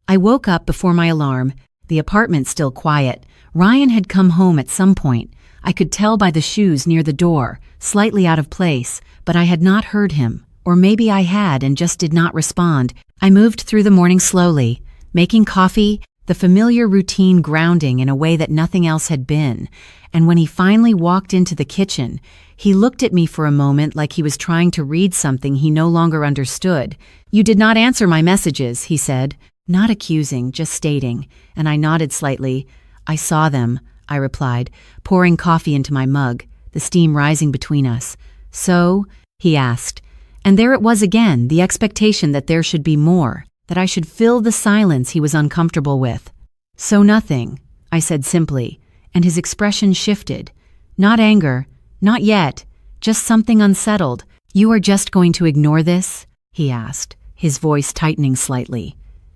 I woke up before my alarm, the apartment still quiet. Ryan had come home at some point. I could tell by the shoes near the door, slightly out of place, but I had not heard him. Or maybe I had and just did not respond. I moved through the morning slowly, making coffee, the familiar routine grounding in a way that nothing else had been. And when he finally walked into the kitchen, he looked at me for a moment like he was trying to read something he no longer understood. "You did not answer my messages," he said. Not accusing, just stating, and I nodded slightly. "I saw them," I replied, pouring coffee into my mug, the steam rising between us. "So?" he asked. And there it was again, the expectation that there should be more, that I should fill the silence he was uncomfortable with. "So nothing," I said simply, and his expression shifted. Not anger, not yet, just something unsettled. "You are just going to ignore this?" he asked, his voice tightening slightly.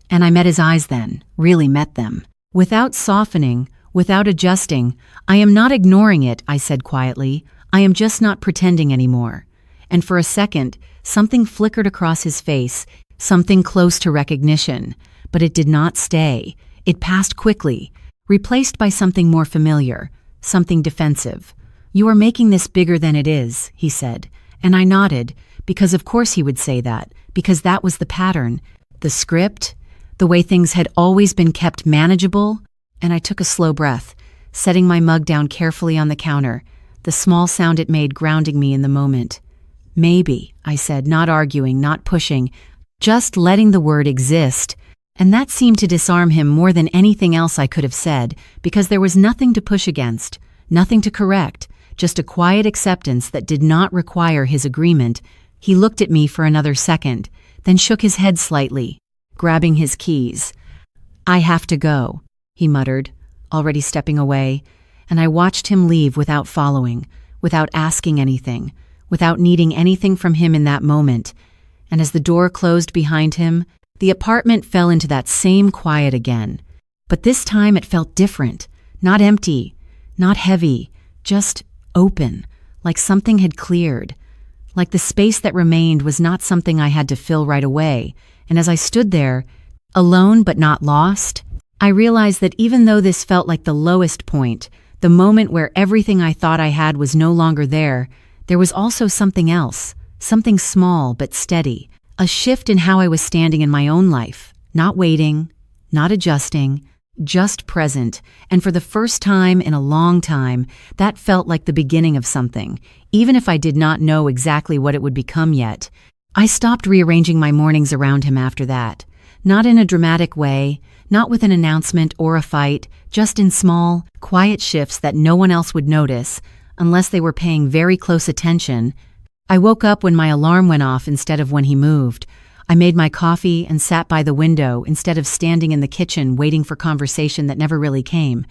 And I met his eyes then, really met them. Without softening, without adjusting, "I am not ignoring it," I said quietly. "I am just not pretending anymore." And for a second, something flickered across his face, something close to recognition. But it did not stay. It passed quickly, replaced by something more familiar, something defensive. "You are making this bigger than it is," he said. And I nodded, because of course he would say that, because that was the pattern, the script, the way things had always been kept manageable. And I took a slow breath, setting my mug down carefully on the counter, the small sound it made grounding me in the moment. "Maybe," I said, not arguing, not pushing, just letting the word exist. And that seemed to disarm him more than anything else I could have said, because there was nothing to push against, nothing to correct, just a quiet acceptance that did not require his agreement. He looked at me for another second, then shook his head slightly, grabbing his keys. "I have to go," he muttered, already stepping away, and I watched him leave without following, without asking anything, without needing anything from him in that moment. And as the door closed behind him, the apartment fell into that same quiet again. But this time it felt different, not empty, not heavy, just open, like something had cleared, like the space that remained was not something I had to fill right away. And as I stood there, alone but not lost, I realized that even though this felt like the lowest point, the moment where everything I thought I had was no longer there was also something else, something small but steady, a shift in how I was standing in my own life, not waiting, not adjusting, just present. And for the first time in a long time, that felt like the beginning of something, even if I did not know exactly what it would become yet. I stopped rearranging my mornings around him after that, not in a dramatic way, not with an announcement or a fight, just in small, quiet shifts that no one else would notice, unless they were paying very close attention. I woke up when my alarm went off instead of when he moved. I made my coffee and sat by the window instead of standing in the kitchen waiting for conversation that never really came.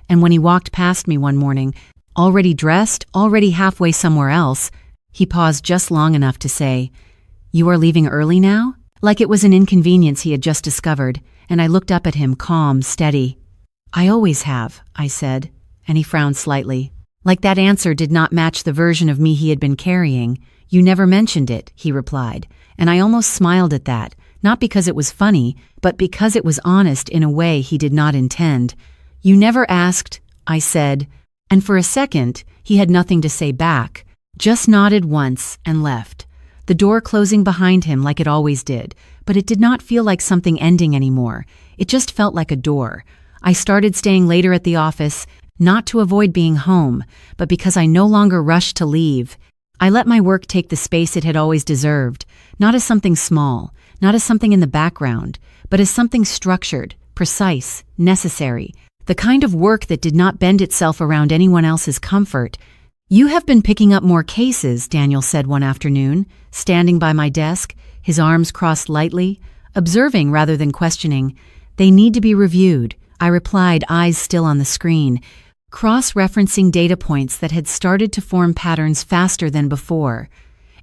And when he walked past me one morning, already dressed, already halfway somewhere else, he paused just long enough to say, "You are leaving early now?" Like it was an inconvenience he had just discovered, and I looked up at him, calm, steady. "I always have," I said, and he frowned slightly. Like that answer did not match the version of me he had been carrying. "You never mentioned it," he replied, and I almost smiled at that, not because it was funny, but because it was honest in a way he did not intend. "You never asked," I said, and for a second, he had nothing to say back, just nodded once and left, the door closing behind him like it always did, but it did not feel like something ending anymore. It just felt like a door. I started staying later at the office, not to avoid being home, but because I no longer rushed to leave. I let my work take the space it had always deserved, not as something small, not as something in the background, but as something structured, precise, necessary, the kind of work that did not bend itself around anyone else's comfort. "You have been picking up more cases," Daniel said one afternoon, standing by my desk, his arms crossed lightly, observing rather than questioning. "They need to be reviewed," I replied, eyes still on the screen, cross-referencing data points that had started to form patterns faster than before.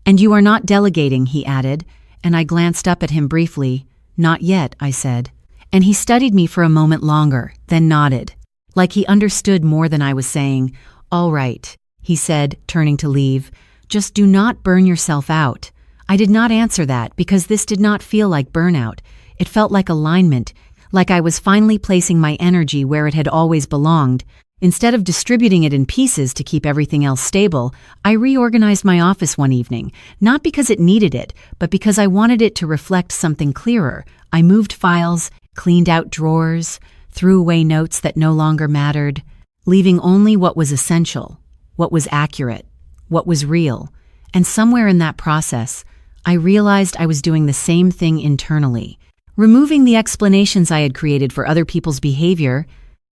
"And you are not delegating," he added, and I glanced up at him briefly. "Not yet," I said. And he studied me for a moment longer, then nodded, like he understood more than I was saying. "All right," he said, turning to leave. "Just do not burn yourself out." I did not answer that because this did not feel like burnout. It felt like alignment, like I was finally placing my energy where it had always belonged. Instead of distributing it in pieces to keep everything else stable, I reorganized my office one evening, not because it needed it, but because I wanted it to reflect something clearer. I moved files, cleaned out drawers, threw away notes that no longer mattered, leaving only what was essential, what was accurate, what was real. And somewhere in that process, I realized I was doing the same thing internally, removing the explanations I had created for other people's behavior,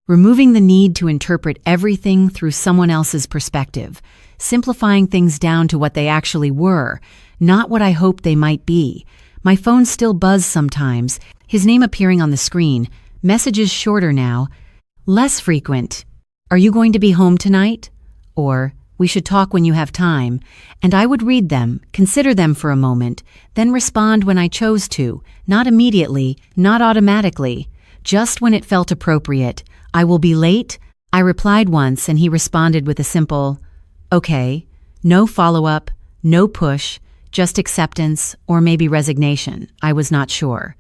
removing the need to interpret everything through someone else's perspective, simplifying things down to what they actually were, not what I hoped they might be. My phone still buzzed sometimes, his name appearing on the screen, messages shorter now, less frequent. "Are you going to be home tonight?" Or, "We should talk when you have time." And I would read them, consider them for a moment, then respond when I chose to, not immediately, not automatically, just when it felt appropriate. "I will be late," I replied once, and he responded with a simple, "Okay." No follow-up, no push, just acceptance or maybe resignation. I was not sure.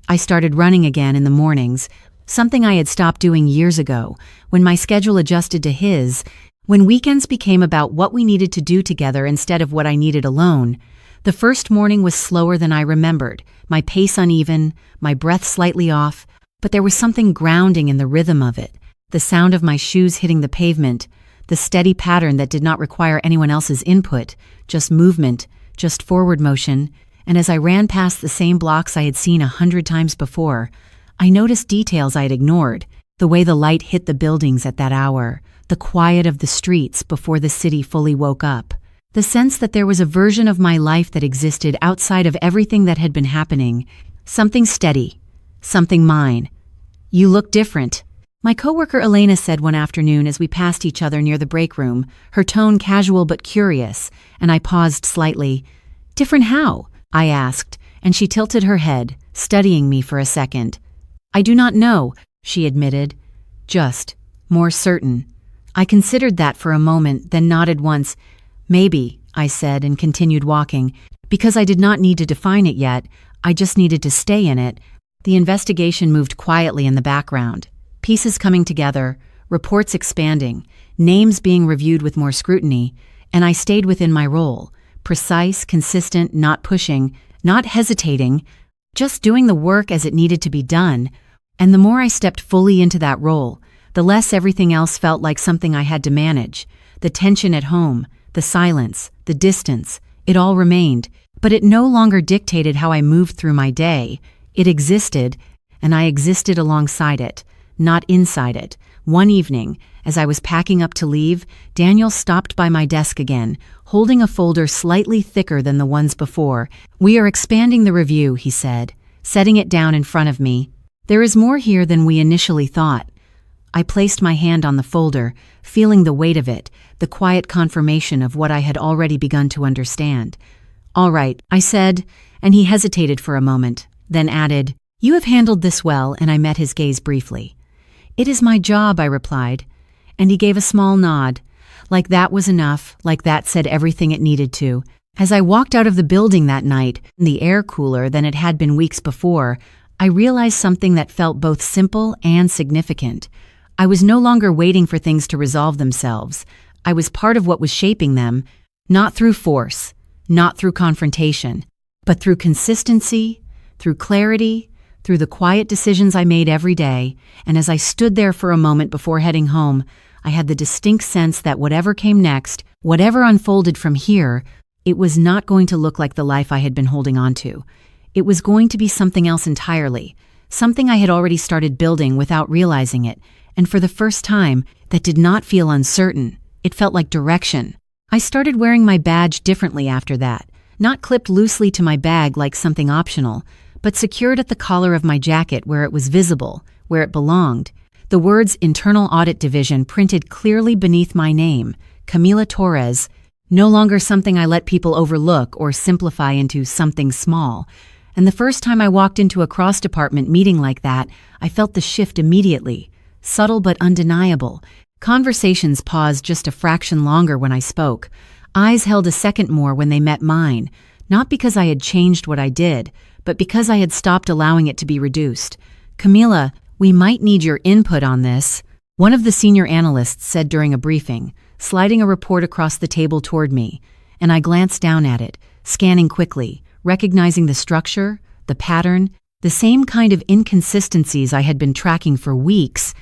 I started running again in the mornings, something I had stopped doing years ago, when my schedule adjusted to his, when weekends became about what we needed to do together instead of what I needed alone. The first morning was slower than I remembered, my pace uneven, my breath slightly off, but there was something grounding in the rhythm of it, the sound of my shoes hitting the pavement, the steady pattern that did not require anyone else's input, just movement, just forward motion. And as I ran past the same blocks I had seen 100 times before, I noticed details I had ignored, the way the light hit the buildings at that hour, the quiet of the streets before the city fully woke up, the sense that there was a version of my life that existed outside of everything that had been happening, something steady, something mine. "You look different," my coworker Elena said one afternoon as we passed each other near the break room, her tone casual but curious, and I paused slightly. "Different how?" I asked, and she tilted her head, studying me for a second. "I do not know," she admitted. "Just more certain." I considered that for a moment, then nodded once. "Maybe," I said, and continued walking. Because I did not need to define it yet, I just needed to stay in it. The investigation moved quietly in the background, pieces coming together, reports expanding, names being reviewed with more scrutiny, and I stayed within my role, precise, consistent, not pushing, not hesitating, just doing the work as it needed to be done. And the more I stepped fully into that role, the less everything else felt like something I had to manage. The tension at home, the silence, the distance, it all remained, but it no longer dictated how I moved through my day. It existed, and I existed alongside it, not inside it. One evening, as I was packing up to leave, Daniel stopped by my desk again, holding a folder slightly thicker than the ones before. "We are expanding the review," he said, setting it down in front of me. "There is more here than we initially thought." I placed my hand on the folder, feeling the weight of it, the quiet confirmation of what I had already begun to understand. "All right," I said, and he hesitated for a moment, then added, "You have handled this well," and I met his gaze briefly. "It is my job," I replied, and he gave a small nod. Like that was enough, like that said everything it needed to. As I walked out of the building that night, the air cooler than it had been weeks before, I realized something that felt both simple and significant. I was no longer waiting for things to resolve themselves. I was part of what was shaping them, not through force, not through confrontation, but through consistency, through clarity, through the quiet decisions I made every day. And as I stood there for a moment before heading home, I had the distinct sense that whatever came next, whatever unfolded from here, it was not going to look like the life I had been holding on to. It was going to be something else entirely, something I had already started building without realizing it. And for the first time, that did not feel uncertain. It felt like direction. I started wearing my badge differently after that, not clipped loosely to my bag like something optional, but secured at the collar of my jacket where it was visible, where it belonged. The words Internal Audit Division printed clearly beneath my name, Camila Torres, no longer something I let people overlook or simplify into something small. And the first time I walked into a cross-department meeting like that, I felt the shift immediately. Subtle but undeniable. Conversations paused just a fraction longer when I spoke. Eyes held a second more when they met mine, not because I had changed what I did, but because I had stopped allowing it to be reduced. "Camila, we might need your input on this," one of the senior analysts said during a briefing, sliding a report across the table toward me, and I glanced down at it, scanning quickly, recognizing the structure, the pattern, the same kind of inconsistencies I had been tracking for weeks.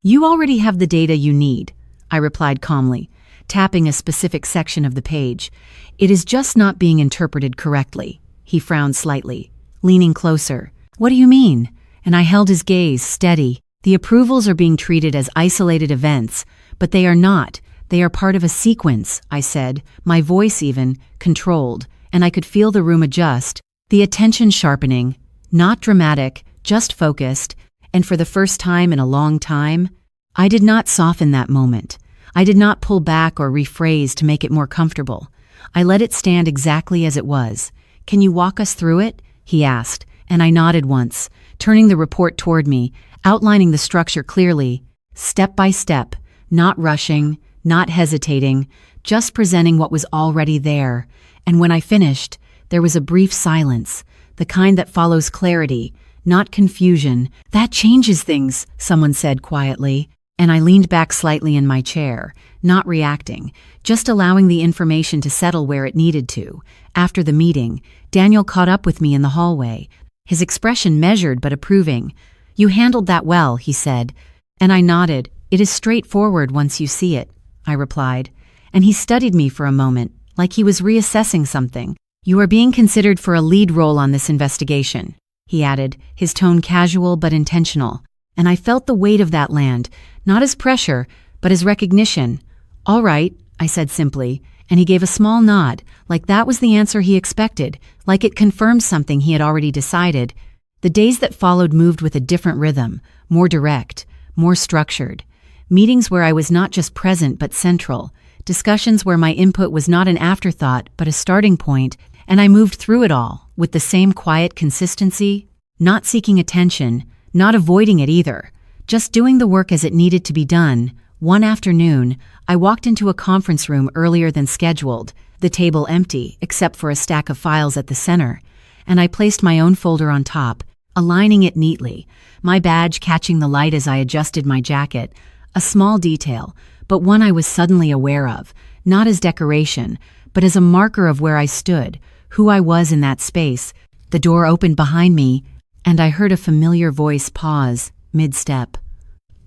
"You already have the data you need," I replied calmly, tapping a specific section of the page. "It is just not being interpreted correctly." He frowned slightly, leaning closer. "What do you mean?" And I held his gaze steady. The approvals are being treated as isolated events, but they are not. They are part of a sequence, I said, my voice even, controlled, and I could feel the room adjust, the attention sharpening, not dramatic, just focused, and for the first time in a long time, I did not soften that moment. I did not pull back or rephrase to make it more comfortable. I let it stand exactly as it was. "Can you walk us through it?" he asked, and I nodded once, turning the report toward me, outlining the structure clearly, step by step, not rushing, not hesitating, just presenting what was already there. And when I finished, there was a brief silence, the kind that follows clarity, not confusion. "That changes things," someone said quietly, and I leaned back slightly in my chair, not reacting, just allowing the information to settle where it needed to. After the meeting, Daniel caught up with me in the hallway, his expression measured but approving. "You handled that well," he said, and I nodded. "It is straightforward once you see it," I replied, and he studied me for a moment, like he was reassessing something. "You are being considered for a lead role on this investigation," he added, his tone casual but intentional, and I felt the weight of that land, not as pressure, but as recognition. "All right," I said simply, and he gave a small nod, like that was the answer he expected, like it confirmed something he had already decided. The days that followed moved with a different rhythm, more direct, more structured. Meetings where I was not just present but central, discussions where my input was not an afterthought but a starting point, and I moved through it all with the same quiet consistency, not seeking attention, not avoiding it either, just doing the work as it needed to be done. One afternoon, I walked into a conference room earlier than scheduled, the table empty except for a stack of files at the center, and I placed my own folder on top, aligning it neatly, my badge catching the light as I adjusted my jacket. A small detail, but one I was suddenly aware of, not as decoration, but as a marker of where I stood, who I was in that space. The door opened behind me, and I heard a familiar voice pause, mid-step.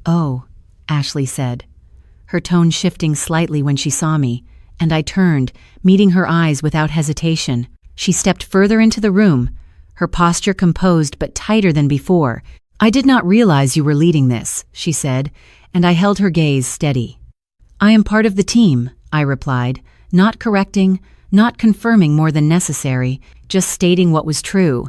"Oh," Ashley said, her tone shifting slightly when she saw me, and I turned, meeting her eyes without hesitation. She stepped further into the room, her posture composed but tighter than before. "I did not realize you were leading this," she said, and I held her gaze steady. "I am part of the team," I replied, not correcting, not confirming more than necessary, just stating what was true.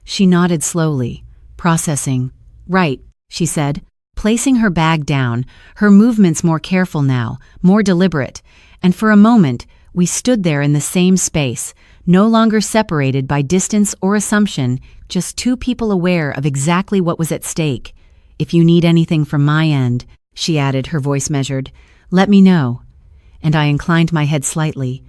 She nodded slowly, processing. "Right," she said, placing her bag down, her movements more careful now, more deliberate, and for a moment, we stood there in the same space, no longer separated by distance or assumption, just two people aware of exactly what was at stake. "If you need anything from my end," she added, her voice measured, "let me know." And I inclined my head slightly.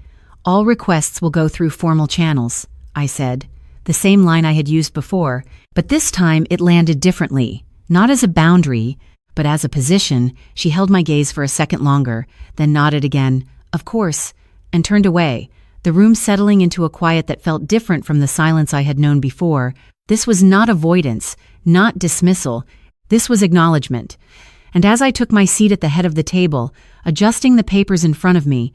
"All requests will go through formal channels," I said, the same line I had used before, but this time it landed differently, not as a boundary, but as a position. She held my gaze for a second longer, then nodded again, "Of course," and turned away, the room settling into a quiet that felt different from the silence I had known before. This was not avoidance, not dismissal, this was acknowledgement. And as I took my seat at the head of the table, adjusting the papers in front of me,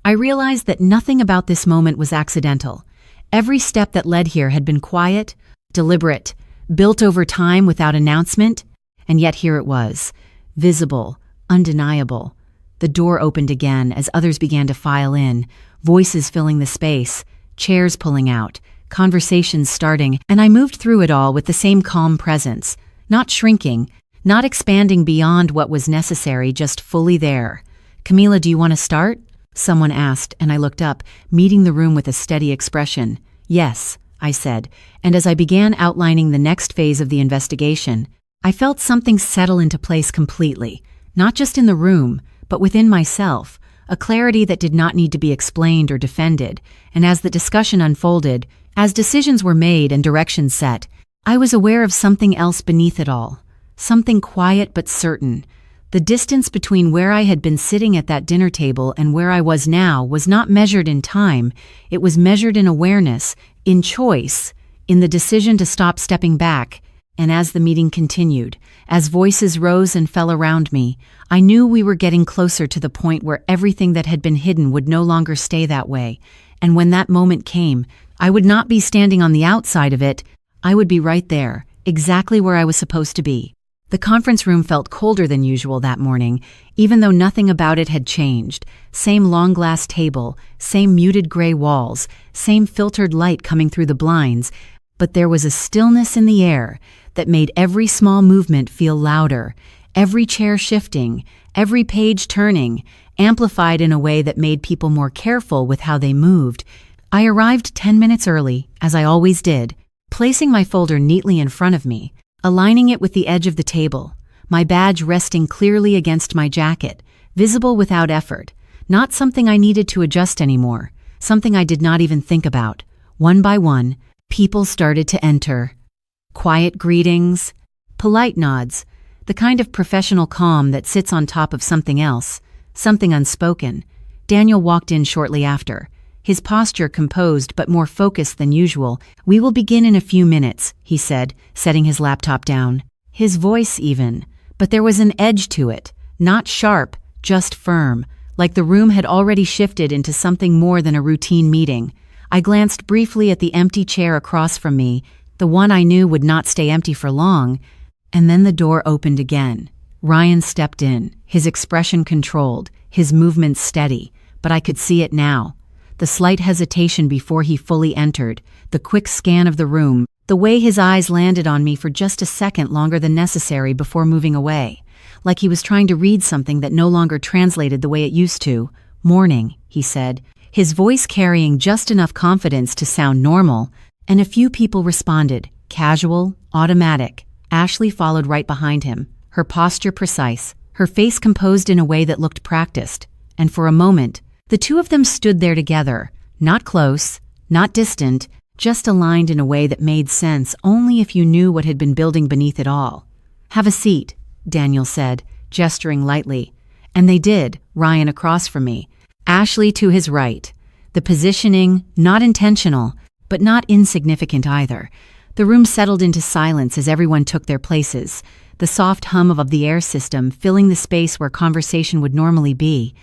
I realized that nothing about this moment was accidental. Every step that led here had been quiet, deliberate, built over time without announcement, and yet here it was, visible, undeniable. The door opened again as others began to file in, voices filling the space, chairs pulling out, conversations starting, and I moved through it all with the same calm presence, not shrinking, not expanding beyond what was necessary, just fully there. "Camila, do you want to start?" someone asked, and I looked up, meeting the room with a steady expression. "Yes," I said, and as I began outlining the next phase of the investigation, I felt something settle into place completely, not just in the room, but within myself, a clarity that did not need to be explained or defended. And as the discussion unfolded, as decisions were made and directions set, I was aware of something else beneath it all, something quiet but certain. The distance between where I had been sitting at that dinner table and where I was now was not measured in time, it was measured in awareness, in choice, in the decision to stop stepping back. And as the meeting continued, as voices rose and fell around me, I knew we were getting closer to the point where everything that had been hidden would no longer stay that way. And when that moment came, I would not be standing on the outside of it, I would be right there, exactly where I was supposed to be. The conference room felt colder than usual that morning, even though nothing about it had changed. Same long glass table, same muted gray walls, same filtered light coming through the blinds, but there was a stillness in the air that made every small movement feel louder, every chair shifting, every page turning, amplified in a way that made people more careful with how they moved. I arrived 10 minutes early, as I always did, placing my folder neatly in front of me, aligning it with the edge of the table, my badge resting clearly against my jacket, visible without effort, not something I needed to adjust anymore, something I did not even think about. One by one, people started to enter. Quiet greetings, polite nods, the kind of professional calm that sits on top of something else, something unspoken. Daniel walked in shortly after, his posture composed but more focused than usual. "We will begin in a few minutes," he said, setting his laptop down. His voice even, but there was an edge to it, not sharp, just firm, like the room had already shifted into something more than a routine meeting. I glanced briefly at the empty chair across from me, the one I knew would not stay empty for long, and then the door opened again. Ryan stepped in, his expression controlled, his movements steady, but I could see it now. The slight hesitation before he fully entered, the quick scan of the room, the way his eyes landed on me for just a second longer than necessary before moving away, like he was trying to read something that no longer translated the way it used to. "Morning," he said, his voice carrying just enough confidence to sound normal, and a few people responded, casual, automatic. Ashley followed right behind him, her posture precise, her face composed in a way that looked practiced, and for a moment, the two of them stood there together, not close, not distant, just aligned in a way that made sense only if you knew what had been building beneath it all. "Have a seat," Daniel said, gesturing lightly. And they did, Ryan across from me, Ashley to his right. The positioning, not intentional, but not insignificant either. The room settled into silence as everyone took their places, the soft hum of the air system filling the space where conversation would normally be.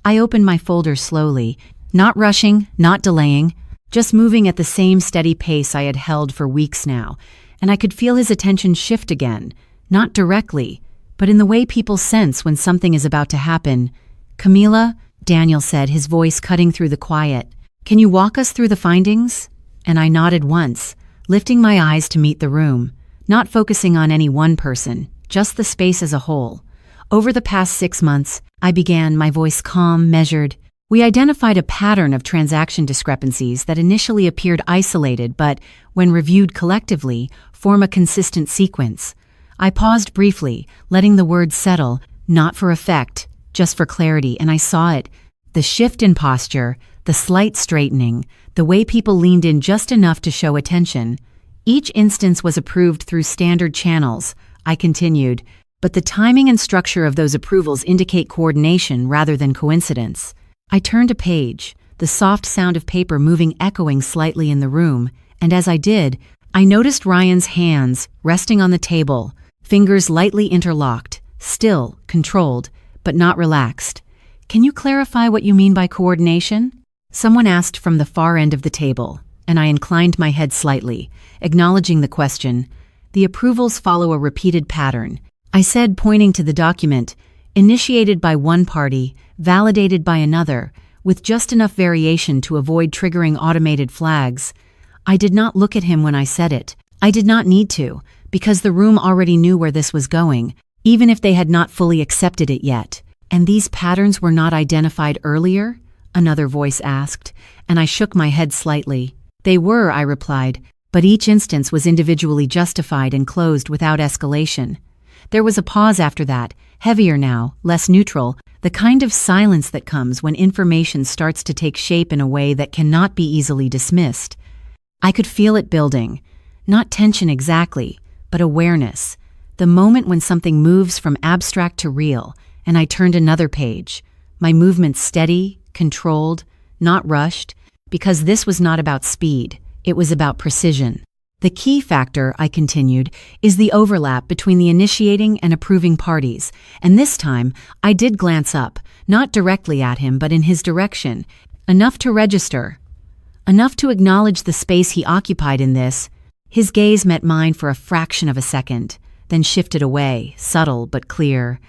I opened my folder slowly, not rushing, not delaying, just moving at the same steady pace I had held for weeks now, and I could feel his attention shift again, not directly, but in the way people sense when something is about to happen. "Camila," Daniel said, his voice cutting through the quiet, "can you walk us through the findings?" And I nodded once, lifting my eyes to meet the room, not focusing on any one person, just the space as a whole. "Over the past 6 months, I began, my voice calm, measured. We identified a pattern of transaction discrepancies that initially appeared isolated but, when reviewed collectively, form a consistent sequence." I paused briefly, letting the words settle, not for effect, just for clarity, and I saw it. The shift in posture, the slight straightening, the way people leaned in just enough to show attention. Each instance was approved through standard channels, I continued, but the timing and structure of those approvals indicate coordination rather than coincidence. I turned a page, the soft sound of paper moving echoing slightly in the room, and as I did, I noticed Ryan's hands resting on the table, fingers lightly interlocked, still, controlled, but not relaxed. "Can you clarify what you mean by coordination?" Someone asked from the far end of the table, and I inclined my head slightly, acknowledging the question. "The approvals follow a repeated pattern," I said, pointing to the document, "initiated by one party, validated by another, with just enough variation to avoid triggering automated flags." I did not look at him when I said it. I did not need to, because the room already knew where this was going, even if they had not fully accepted it yet. "And these patterns were not identified earlier?" another voice asked, and I shook my head slightly. "They were," I replied, "but each instance was individually justified and closed without escalation." There was a pause after that, heavier now, less neutral, the kind of silence that comes when information starts to take shape in a way that cannot be easily dismissed. I could feel it building, not tension exactly, but awareness, the moment when something moves from abstract to real, and I turned another page, my movements steady, controlled, not rushed, because this was not about speed, it was about precision. "The key factor," I continued, "is the overlap between the initiating and approving parties, and this time I did glance up, not directly at him but in his direction, enough to register, enough to acknowledge the space he occupied in this." His gaze met mine for a fraction of a second, then shifted away, subtle but clear.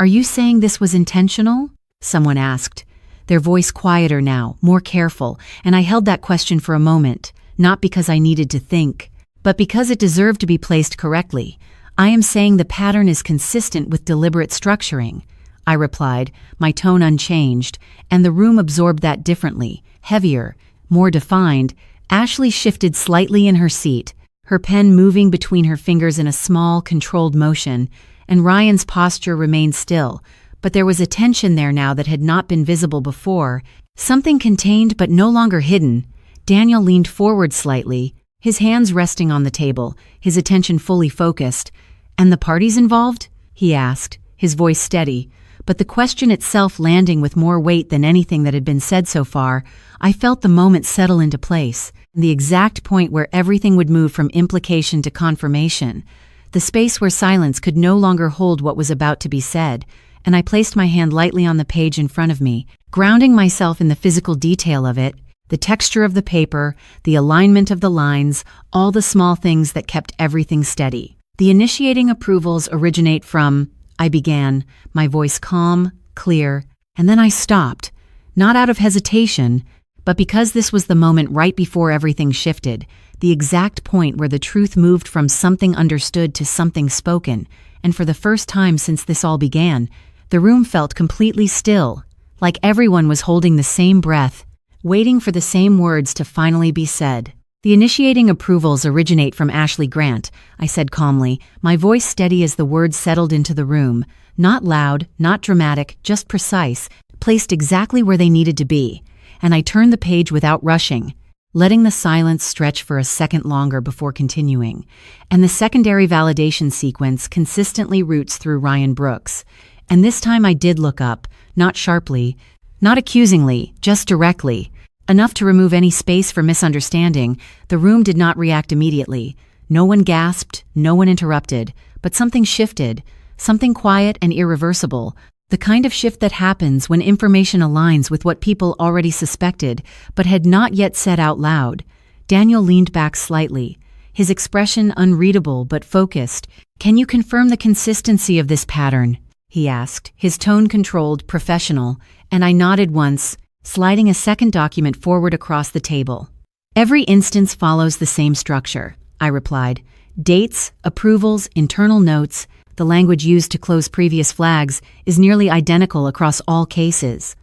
"Are you saying this was intentional?" someone asked, their voice quieter now, more careful, and I held that question for a moment, not because I needed to think, but because it deserved to be placed correctly. "I am saying the pattern is consistent with deliberate structuring," I replied, my tone unchanged, and the room absorbed that differently, heavier, more defined. Ashley shifted slightly in her seat, her pen moving between her fingers in a small, controlled motion, and Ryan's posture remained still, but there was a tension there now that had not been visible before, something contained but no longer hidden. Daniel leaned forward slightly, his hands resting on the table, his attention fully focused. "And the parties involved?" he asked, his voice steady, but the question itself landing with more weight than anything that had been said so far. I felt the moment settle into place, the exact point where everything would move from implication to confirmation, the space where silence could no longer hold what was about to be said, and I placed my hand lightly on the page in front of me, grounding myself in the physical detail of it, the texture of the paper, the alignment of the lines, all the small things that kept everything steady. "The initiating approvals originate from," I began, my voice calm, clear, and then I stopped, not out of hesitation, but because this was the moment right before everything shifted, the exact point where the truth moved from something understood to something spoken, and for the first time since this all began, the room felt completely still, like everyone was holding the same breath, waiting for the same words to finally be said. "The initiating approvals originate from Ashley Grant," I said calmly, my voice steady as the words settled into the room, not loud, not dramatic, just precise, placed exactly where they needed to be, and I turned the page without rushing, letting the silence stretch for a second longer before continuing. "And the secondary validation sequence consistently roots through Ryan Brooks. And this time I did look up, not sharply, not accusingly, just directly. Enough to remove any space for misunderstanding. The room did not react immediately. No one gasped, no one interrupted, but something shifted, something quiet and irreversible, the kind of shift that happens when information aligns with what people already suspected, but had not yet said out loud. Daniel leaned back slightly, his expression unreadable but focused. "Can you confirm the consistency of this pattern?" he asked, his tone controlled, professional, and I nodded once, sliding a second document forward across the table. "Every instance follows the same structure," I replied. "Dates, approvals, internal notes, the language used to close previous flags is nearly identical across all cases."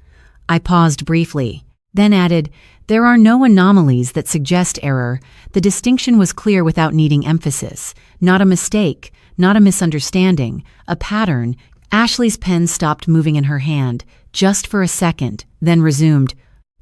I paused briefly, then added, "There are no anomalies that suggest error." The distinction was clear without needing emphasis. Not a mistake, not a misunderstanding, a pattern. Ashley's pen stopped moving in her hand, just for a second, then resumed.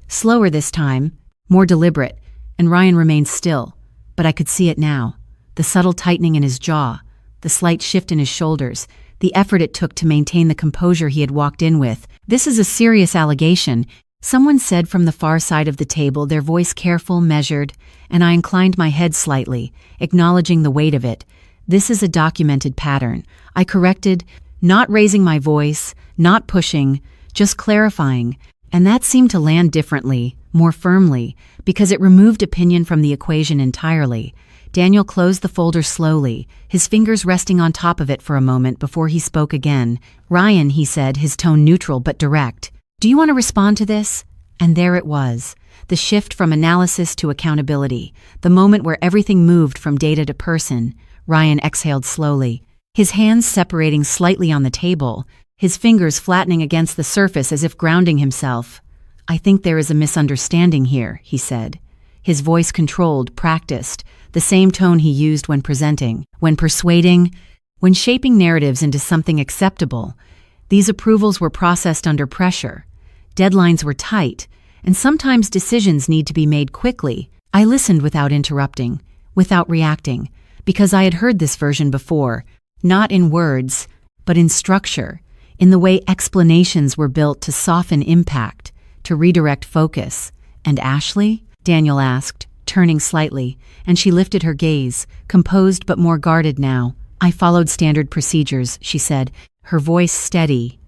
Slower this time, more deliberate, and Ryan remained still, but I could see it now. The subtle tightening in his jaw, the slight shift in his shoulders, the effort it took to maintain the composure he had walked in with. "This is a serious allegation," someone said from the far side of the table, their voice careful, measured, and I inclined my head slightly, acknowledging the weight of it. "This is a documented pattern," I corrected, not raising my voice, not pushing, just clarifying, and that seemed to land differently, more firmly, because it removed opinion from the equation entirely. Daniel closed the folder slowly, his fingers resting on top of it for a moment before he spoke again. "Ryan," he said, his tone neutral but direct, "do you want to respond to this?" And there it was, the shift from analysis to accountability, the moment where everything moved from data to person. Ryan exhaled slowly, his hands separating slightly on the table, his fingers flattening against the surface as if grounding himself. "I think there is a misunderstanding here," he said, his voice controlled, practiced, the same tone he used when presenting, when persuading, when shaping narratives into something acceptable. These approvals were processed under pressure. Deadlines were tight, and sometimes decisions need to be made quickly. I listened without interrupting, without reacting, because I had heard this version before, not in words, but in structure, in the way explanations were built to soften impact, to redirect focus. "And Ashley?" Daniel asked, turning slightly, and she lifted her gaze, composed but more guarded now. "I followed standard procedures," she said, her voice steady.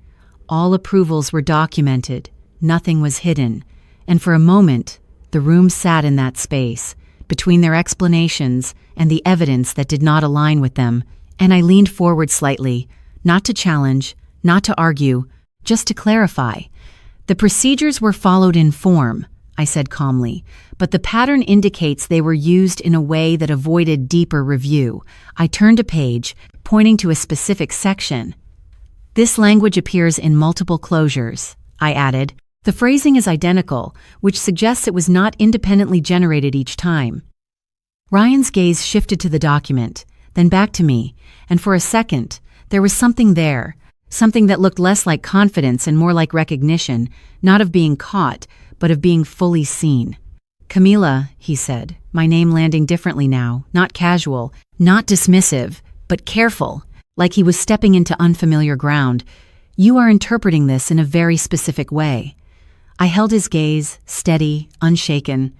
"All approvals were documented, nothing was hidden." And for a moment, the room sat in that space, between their explanations and the evidence that did not align with them, And I leaned forward slightly, not to challenge, not to argue, just to clarify. The procedures were followed in form, I said calmly, but the pattern indicates they were used in a way that avoided deeper review. I turned a page, pointing to a specific section. This language appears in multiple closures, I added. The phrasing is identical, which suggests it was not independently generated each time. Ryan's gaze shifted to the document, then back to me, and for a second, there was something there, something that looked less like confidence and more like recognition, not of being caught, but of being fully seen. "Camila," he said, my name landing differently now, not casual, not dismissive, but careful, like he was stepping into unfamiliar ground. "You are interpreting this in a very specific way." I held his gaze, steady, unshaken.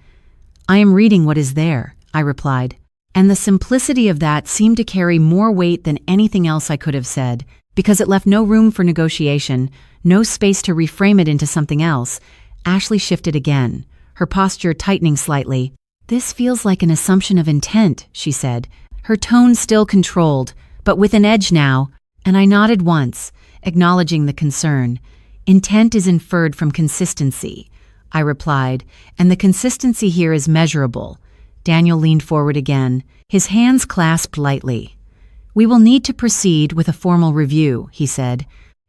"I am reading what is there," I replied, and the simplicity of that seemed to carry more weight than anything else I could have said, because it left no room for negotiation, no space to reframe it into something else. Ashley shifted again, her posture tightening slightly. "This feels like an assumption of intent," she said, her tone still controlled, but with an edge now, and I nodded once, acknowledging the concern. "Intent is inferred from consistency," I replied, "and the consistency here is measurable." Daniel leaned forward again, his hands clasped lightly. "We will need to proceed with a formal review," he said,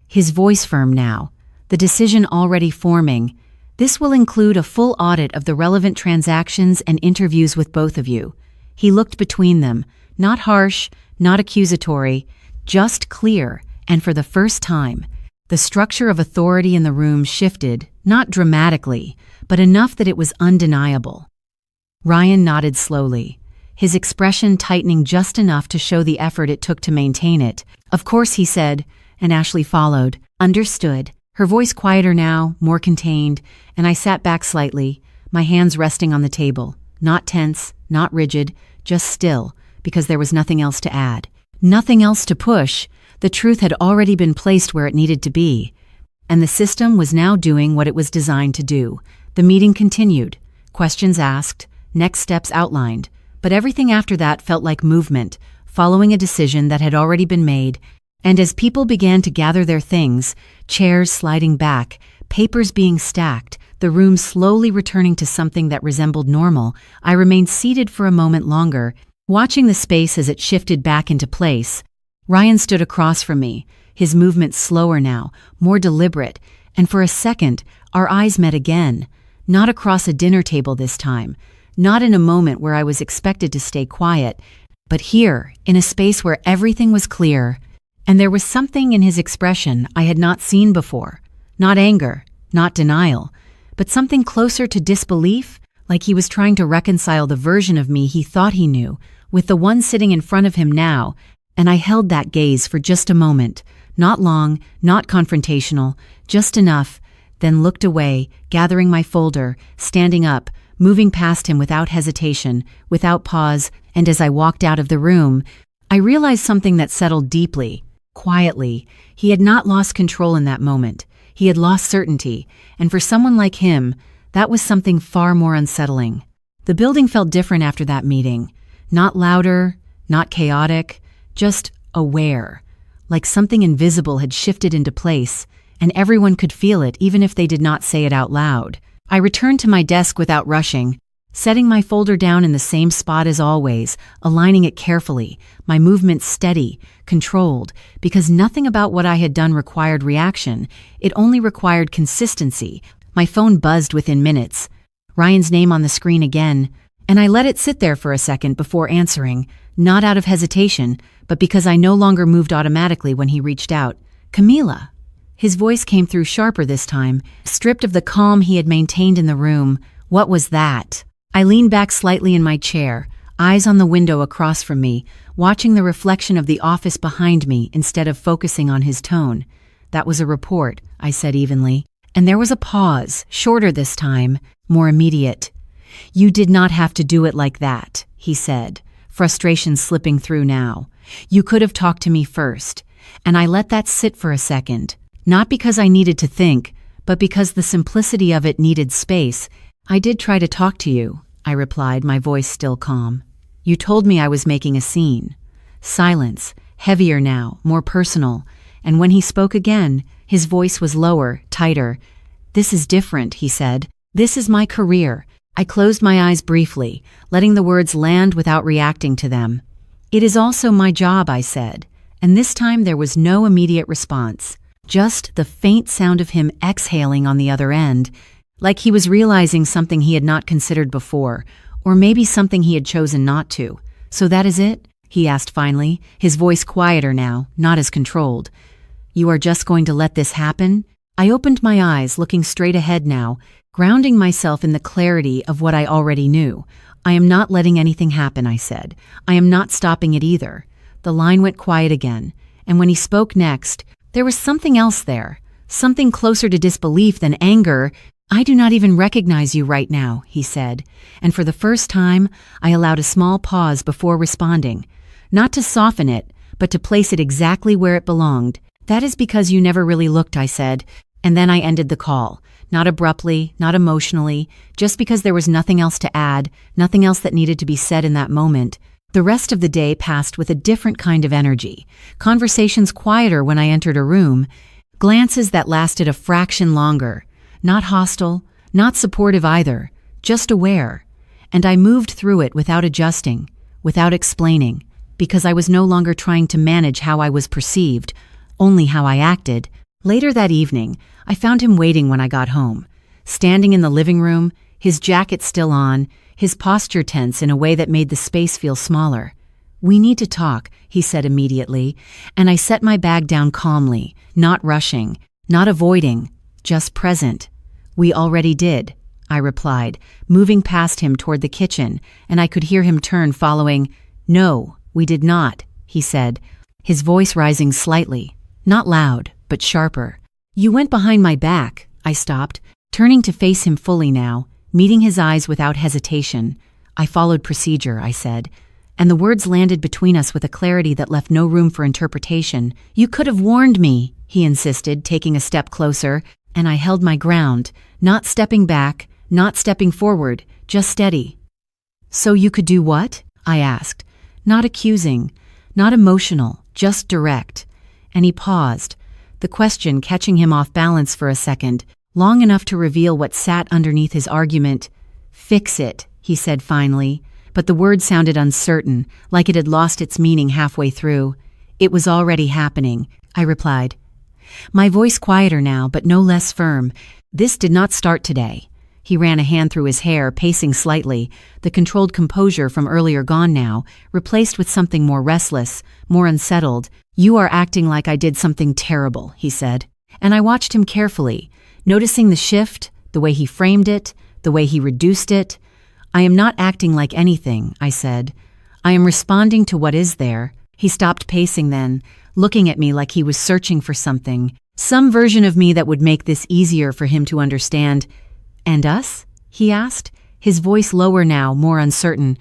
his voice firm now, the decision already forming. "This will include a full audit of the relevant transactions and interviews with both of you." He looked between them, not harsh, not accusatory, just clear, and for the first time, the structure of authority in the room shifted, not dramatically, but enough that it was undeniable. Ryan nodded slowly, his expression tightening just enough to show the effort it took to maintain it. "Of course," he said, and Ashley followed. "Understood." Her voice quieter now, more contained, and I sat back slightly, my hands resting on the table, not tense, not rigid, just still, because there was nothing else to add. Nothing else to push. The truth had already been placed where it needed to be, and the system was now doing what it was designed to do. The meeting continued, questions asked, next steps outlined, but everything after that felt like movement, following a decision that had already been made. And as people began to gather their things, chairs sliding back, papers being stacked, the room slowly returning to something that resembled normal, I remained seated for a moment longer, watching the space as it shifted back into place. Ryan stood across from me, his movement slower now, more deliberate, and for a second, our eyes met again, not across a dinner table this time, not in a moment where I was expected to stay quiet, but here, in a space where everything was clear. And there was something in his expression I had not seen before. Not anger, not denial, but something closer to disbelief, like he was trying to reconcile the version of me he thought he knew with the one sitting in front of him now, and I held that gaze for just a moment, not long, not confrontational, just enough, then looked away, gathering my folder, standing up, moving past him without hesitation, without pause, and as I walked out of the room, I realized something that settled deeply. Quietly, he had not lost control in that moment. He had lost certainty, and for someone like him, that was something far more unsettling. The building felt different after that meeting. Not louder, not chaotic, just aware, like something invisible had shifted into place, and everyone could feel it even if they did not say it out loud. I returned to my desk without rushing, setting my folder down in the same spot as always, aligning it carefully, my movements steady, controlled, because nothing about what I had done required reaction, it only required consistency. My phone buzzed within minutes. Ryan's name on the screen again, and I let it sit there for a second before answering, not out of hesitation, but because I no longer moved automatically when he reached out. "Camila." His voice came through sharper this time, stripped of the calm he had maintained in the room. What was that? I leaned back slightly in my chair, eyes on the window across from me, watching the reflection of the office behind me instead of focusing on his tone. "That was a report," I said evenly. And there was a pause, shorter this time, more immediate. "You did not have to do it like that," he said, frustration slipping through now. "You could have talked to me first." And I let that sit for a second, not because I needed to think, but because the simplicity of it needed space. "I did try to talk to you," I replied, my voice still calm. "You told me I was making a scene." Silence, heavier now, more personal, and when he spoke again, his voice was lower, tighter. "This is different," he said. "This is my career." I closed my eyes briefly, letting the words land without reacting to them. "It is also my job," I said, and this time there was no immediate response, just the faint sound of him exhaling on the other end, like he was realizing something he had not considered before, or maybe something he had chosen not to. "So that is it?" he asked finally, his voice quieter now, not as controlled. "You are just going to let this happen?" I opened my eyes, looking straight ahead now, grounding myself in the clarity of what I already knew. "I am not letting anything happen," I said. "I am not stopping it either." The line went quiet again, and when he spoke next, there was something else there, something closer to disbelief than anger. "I do not even recognize you right now," he said, and for the first time, I allowed a small pause before responding. Not to soften it, but to place it exactly where it belonged. "That is because you never really looked," I said, and then I ended the call. Not abruptly, not emotionally, just because there was nothing else to add, nothing else that needed to be said in that moment. The rest of the day passed with a different kind of energy. Conversations quieter when I entered a room, glances that lasted a fraction longer. Not hostile, not supportive either, just aware. And I moved through it without adjusting, without explaining, because I was no longer trying to manage how I was perceived, only how I acted. Later that evening, I found him waiting when I got home. Standing in the living room, his jacket still on, his posture tense in a way that made the space feel smaller. "We need to talk," he said immediately, and I set my bag down calmly, not rushing, not avoiding, just present. "We already did," I replied, moving past him toward the kitchen, and I could hear him turn following. "No, we did not," he said, his voice rising slightly, not loud, but sharper. "You went behind my back," I stopped, turning to face him fully now, meeting his eyes without hesitation. "I followed procedure," I said, and the words landed between us with a clarity that left no room for interpretation. "You could have warned me," he insisted, taking a step closer, and I held my ground, not stepping back, not stepping forward, just steady. "So you could do what?" I asked, not accusing, not emotional, just direct. And he paused, the question catching him off balance for a second, long enough to reveal what sat underneath his argument. "Fix it," he said finally, but the word sounded uncertain, like it had lost its meaning halfway through. "It was already happening," I replied. My voice quieter now, but no less firm. "This did not start today." He ran a hand through his hair, pacing slightly, the controlled composure from earlier gone now, replaced with something more restless, more unsettled. "You are acting like I did something terrible," he said. And I watched him carefully, noticing the shift, the way he framed it, the way he reduced it. "I am not acting like anything," I said. "I am responding to what is there." He stopped pacing then, looking at me like he was searching for something, some version of me that would make this easier for him to understand. "And us?" he asked, his voice lower now, more uncertain.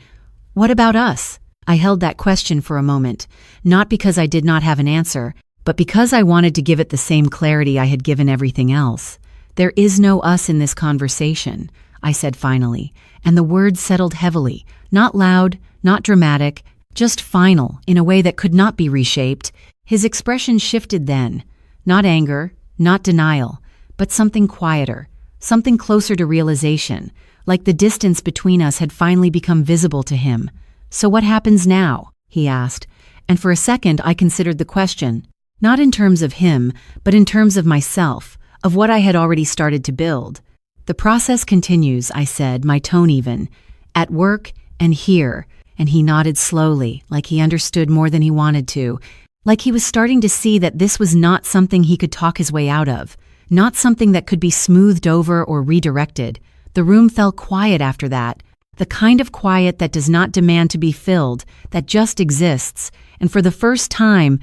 "What about us?" I held that question for a moment, not because I did not have an answer, but because I wanted to give it the same clarity I had given everything else. "There is no us in this conversation," I said finally, and the words settled heavily, not loud, not dramatic, just final, in a way that could not be reshaped. His expression shifted then, not anger, not denial, but something quieter, something closer to realization, like the distance between us had finally become visible to him. "So what happens now?" he asked, and for a second I considered the question, not in terms of him, but in terms of myself, of what I had already started to build. "The process continues," I said, my tone even, "at work and here," and he nodded slowly, like he understood more than he wanted to, like he was starting to see that this was not something he could talk his way out of, not something that could be smoothed over or redirected. The room fell quiet after that, the kind of quiet that does not demand to be filled, that just exists, and for the first time,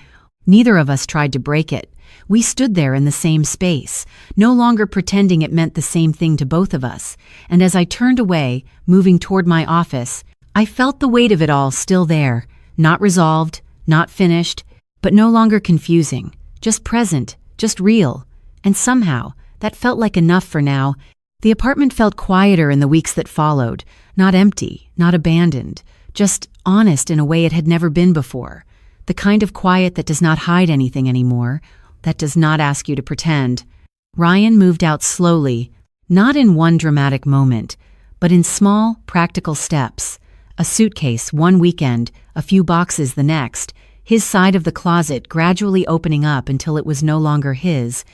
neither of us tried to break it. We stood there in the same space, no longer pretending it meant the same thing to both of us, and as I turned away, moving toward my office, I felt the weight of it all still there, not resolved, not finished, but no longer confusing, just present, just real, and somehow, that felt like enough for now. The apartment felt quieter in the weeks that followed, not empty, not abandoned, just honest in a way it had never been before. The kind of quiet that does not hide anything anymore, that does not ask you to pretend. Ryan moved out slowly, not in one dramatic moment, but in small, practical steps. A suitcase one weekend, a few boxes the next, his side of the closet gradually opening up until it was no longer his.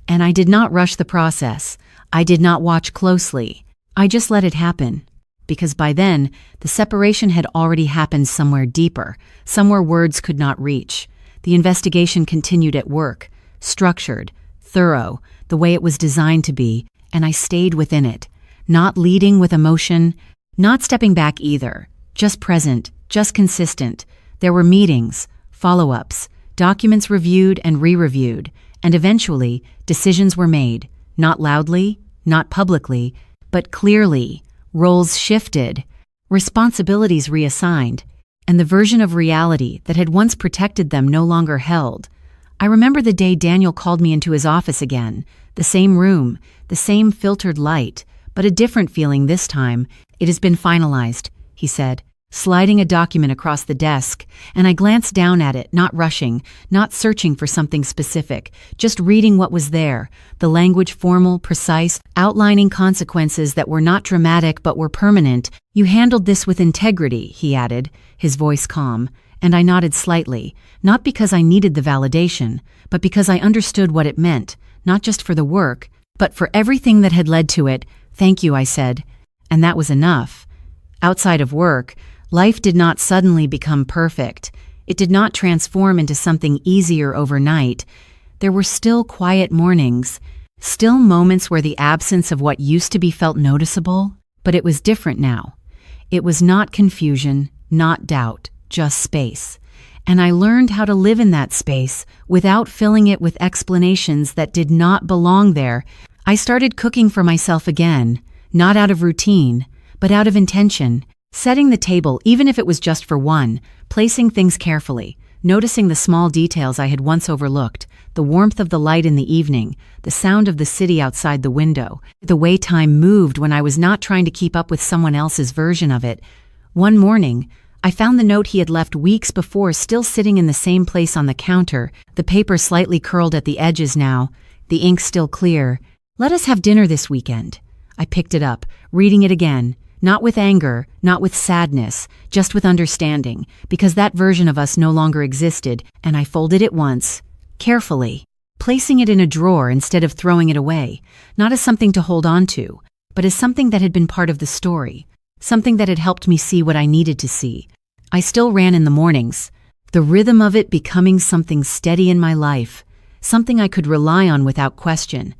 And I did not rush the process. I did not watch closely. I just let it happen. Because by then, the separation had already happened somewhere deeper, somewhere words could not reach. The investigation continued at work, structured, thorough, the way it was designed to be, and I stayed within it, not leading with emotion, not stepping back either, just present, just consistent. There were meetings, follow-ups, documents reviewed and re-reviewed, and eventually, decisions were made, not loudly, not publicly, but clearly. Roles shifted, responsibilities reassigned, and the version of reality that had once protected them no longer held. I remember the day Daniel called me into his office again, the same room, the same filtered light, but a different feeling this time. "It has been finalized," he said, sliding a document across the desk, and I glanced down at it, not rushing, not searching for something specific, just reading what was there, the language formal, precise, outlining consequences that were not dramatic but were permanent. "You handled this with integrity," he added, his voice calm, and I nodded slightly, not because I needed the validation, but because I understood what it meant, not just for the work, but for everything that had led to it. "Thank you," I said, and that was enough. Outside of work, life did not suddenly become perfect. It did not transform into something easier overnight. There were still quiet mornings, still moments where the absence of what used to be felt noticeable, but it was different now. It was not confusion, not doubt, just space. And I learned how to live in that space without filling it with explanations that did not belong there. I started cooking for myself again, not out of routine, but out of intention. Setting the table, even if it was just for one, placing things carefully, noticing the small details I had once overlooked, the warmth of the light in the evening, the sound of the city outside the window, the way time moved when I was not trying to keep up with someone else's version of it. One morning, I found the note he had left weeks before still sitting in the same place on the counter, the paper slightly curled at the edges now, the ink still clear. "Let us have dinner this weekend." I picked it up, reading it again. Not with anger, not with sadness, just with understanding, because that version of us no longer existed, and I folded it once, carefully, placing it in a drawer instead of throwing it away, not as something to hold on to, but as something that had been part of the story, something that had helped me see what I needed to see. I still ran in the mornings, the rhythm of it becoming something steady in my life, something I could rely on without question.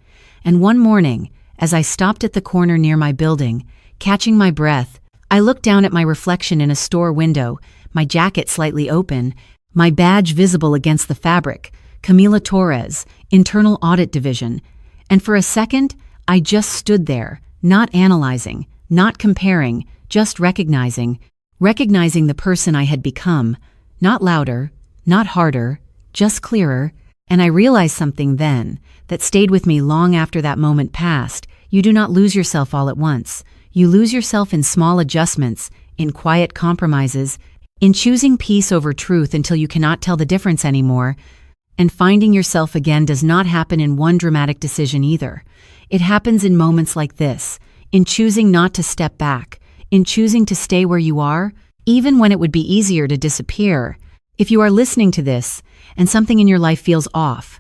And one morning, as I stopped at the corner near my building, catching my breath, I looked down at my reflection in a store window, my jacket slightly open, my badge visible against the fabric, Camila Torres, Internal Audit Division, and for a second, I just stood there, not analyzing, not comparing, just recognizing the person I had become, not louder, not harder, just clearer, and I realized something then that stayed with me long after that moment passed. You do not lose yourself all at once. You lose yourself in small adjustments, in quiet compromises, in choosing peace over truth until you cannot tell the difference anymore. And finding yourself again does not happen in one dramatic decision either. It happens in moments like this, in choosing not to step back, in choosing to stay where you are, even when it would be easier to disappear. If you are listening to this, and something in your life feels off,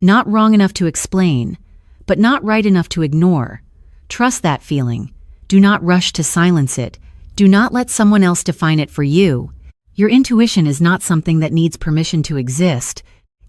not wrong enough to explain, but not right enough to ignore, trust that feeling. Do not rush to silence it. Do not let someone else define it for you. Your intuition is not something that needs permission to exist.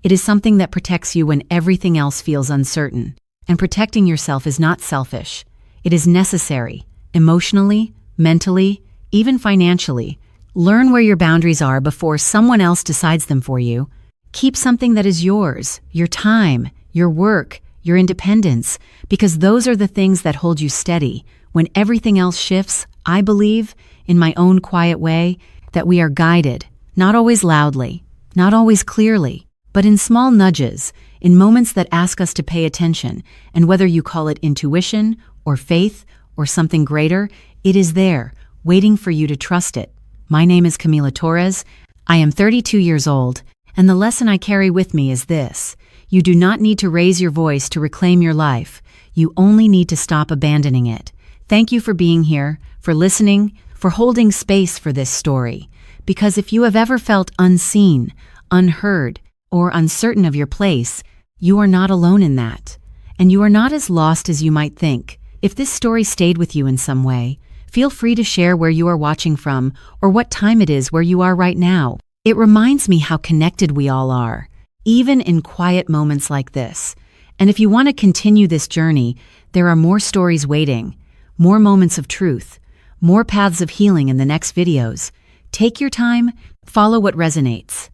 It is something that protects you when everything else feels uncertain. And protecting yourself is not selfish. It is necessary, emotionally, mentally, even financially. Learn where your boundaries are before someone else decides them for you. Keep something that is yours, your time, your work, your independence, because those are the things that hold you steady. When everything else shifts, I believe, in my own quiet way, that we are guided, not always loudly, not always clearly, but in small nudges, in moments that ask us to pay attention, and whether you call it intuition, or faith, or something greater, it is there, waiting for you to trust it. My name is Camila Torres. I am 32 years old, and the lesson I carry with me is this: you do not need to raise your voice to reclaim your life. You only need to stop abandoning it. Thank you for being here, for listening, for holding space for this story. Because if you have ever felt unseen, unheard, or uncertain of your place, you are not alone in that. And you are not as lost as you might think. If this story stayed with you in some way, feel free to share where you are watching from or what time it is where you are right now. It reminds me how connected we all are, even in quiet moments like this. And if you want to continue this journey, there are more stories waiting, more moments of truth, more paths of healing in the next videos. Take your time, follow what resonates.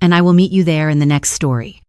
And I will meet you there in the next story.